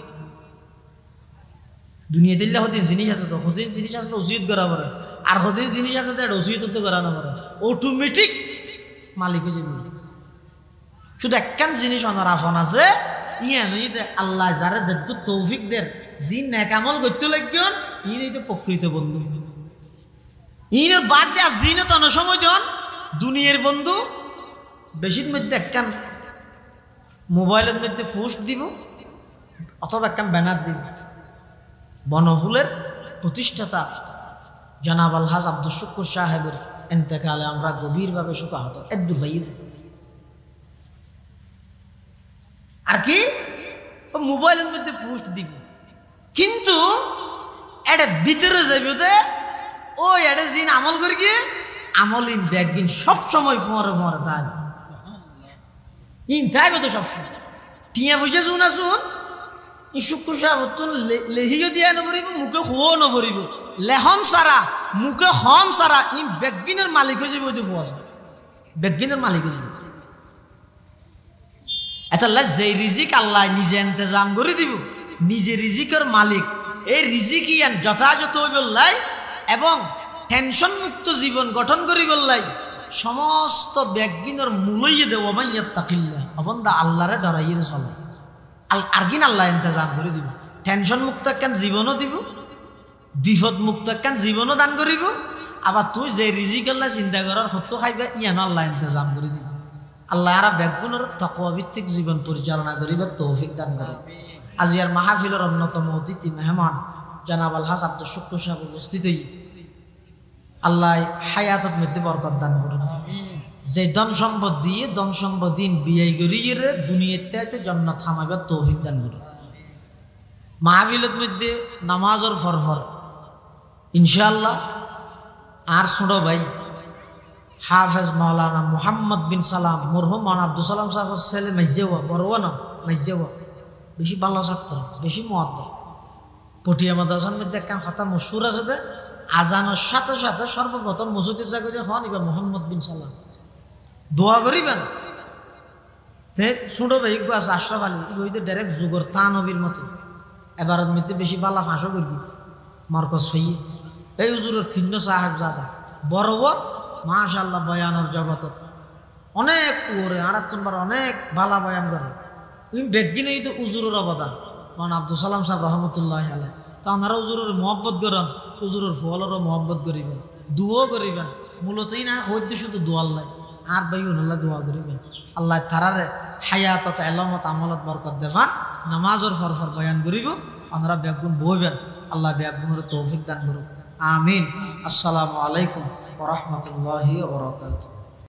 দুনিয়া দিল্লা হতে জিনিস আছে তো হতে জিনিস আছে নসিয়ত করা পারে আর হতে জিনিস আছে তো নসিয়ত তো করা না পারে অটোমেটিক মালিক হয়ে যাবে শুধু একখান জিনিস অনার আফন আছে ইয়া নই আল্লাহ যারা যত তৌফিক দের জিন নেকামল করতে লাগবেন ইন এই তো প্রকৃত বন্ধু ইনের বাদ দেয়া জিনে তো সময় জন দুনিয়ার বন্ধু বেশির মধ্যে একখান মোবাইলের মধ্যে পোস্ট দিব অথবা একখান ব্যানার দিব বনফুলের প্রতিষ্ঠাতা জনাব আলহাজ আব্দুল শুকুর সাহেবের ইন্তেকালে আমরা গভীরভাবে শোকাহত এদ্দুর ভাই আর কি মোবাইলের মধ্যে পোস্ট দিব কিন্তু এটা ভিতরে যাবে ও এটা জিন আমল করি গিয়ে আমলিন ব্যাগিন সব সময় ফোঁয়ারে ফোঁয়ারে থাক ইন থাকবে তো সবসময় টিয়া পয়সা শুন আসুন ই শুক্র সাহেব লেহিও দিয়া নভরিব মুখে খুও নভরিব লেহন সারা মুখে হন সারা ই বেগিনের মালিক হয়ে যাবে ফোয়া বেগিনের মালিক হয়ে যাবে এত যে রিজিক আল্লাহ নিজে ইন্তজাম করে দিব নিজে রিজিকের মালিক এই রিজিক ইয়ান যথাযথ হইবল্লাই এবং টেনশন মুক্ত জীবন গঠন করি বললাই সমস্ত ব্যাগিনের মূলইয়ে দেব মাইয়াত্তাকিল্লাহ অবন্দা আল্লাহরে ডরাইয়ে চলে আরগিন আল্লাহ ইন্তজাম করে দিব টেনশন মুক্ত একখান জীবনও দিব বিপদ মুক্ত একখান জীবনও দান করিব আবার তুই যে রিজিক আল্লাহ চিন্তা করার হত্য খাইবে ইয়ান আল্লাহ ইন্তজাম করে দিব আল্লাহ আর ব্যাগগুনের তাকওয়া ভিত্তিক জীবন পরিচালনা করিবার তৌফিক দান করে আজিয়ার মাহফিলের অন্যতম অতিথি মেহমান জনাব আলহাজ আব্দুল শুকুর সাহেব উপস্থিত আল্লাহ হায়াতত মধ্যে বরকত দান করুন যে ধন সম্পদ দিয়ে ধন সম্পদ বিয়ে করিয়ে দুনিয়াতে জান্নাত থামাইবার তৌফিক দান করুন মাহফিলের মধ্যে নামাজের ফরফর ইনশাআল্লাহ আর ছোট ভাই হাফেজ মাওলানা মুহাম্মদ বিন সালাম মরহুম মাওলানা আব্দুল সালাম সাহেবের ছেলে মাইজেওয়া বড়বা না মাইজেওয়া বেশি ভালো ছাত্র বেশি মহব্বত পটিয়া মাদ্রাসার মধ্যে একটা কথা মশহুর আছে যে আজানের সাথে সাথে সর্বপ্রথম মসজিদের জায়গায় হন এবার মোহাম্মদ বিন সালাম দোয়া করিবেন তে ছোট ভাই আছে আশরাফ আলী ওইতে ডাইরেক্ট যুগর তা নবীর মতো এবারের মধ্যে বেশি বালা ফাঁসও করবি মার্কস ফেই এই হুজুরের তিন্ন সাহেব জাদা বড় মাশাআল্লাহ বয়ানের জগত অনেক ওরে আর একজনবার অনেক বালা বয়ান করে তুমি বেগিনে তো হুজুরের অবদান মাওলানা আব্দুল সালাম সাহেব রহমতুল্লাহ আলাইহি তা ওনারা হুজুরের মহব্বত করেন হুজুরের ফলেরও মহব্বত করিবেন দুয়াও করিবেন মূলতই না হইতে শুধু দোয়াল লাই আর ভাই আল্লাহ দোয়া করিবেন আল্লাহ তারারে হায়াতত এলমত আমলত বরকত দেফান নামাজের ফরফর বয়ান করিব ওনারা ব্যাগুন বইবেন আল্লাহ ব্যাগুনের তৌফিক দান করুন আমিন আসসালামু আলাইকুম ওয়া রাহমাতুল্লাহি ওয়া বারাকাতুহু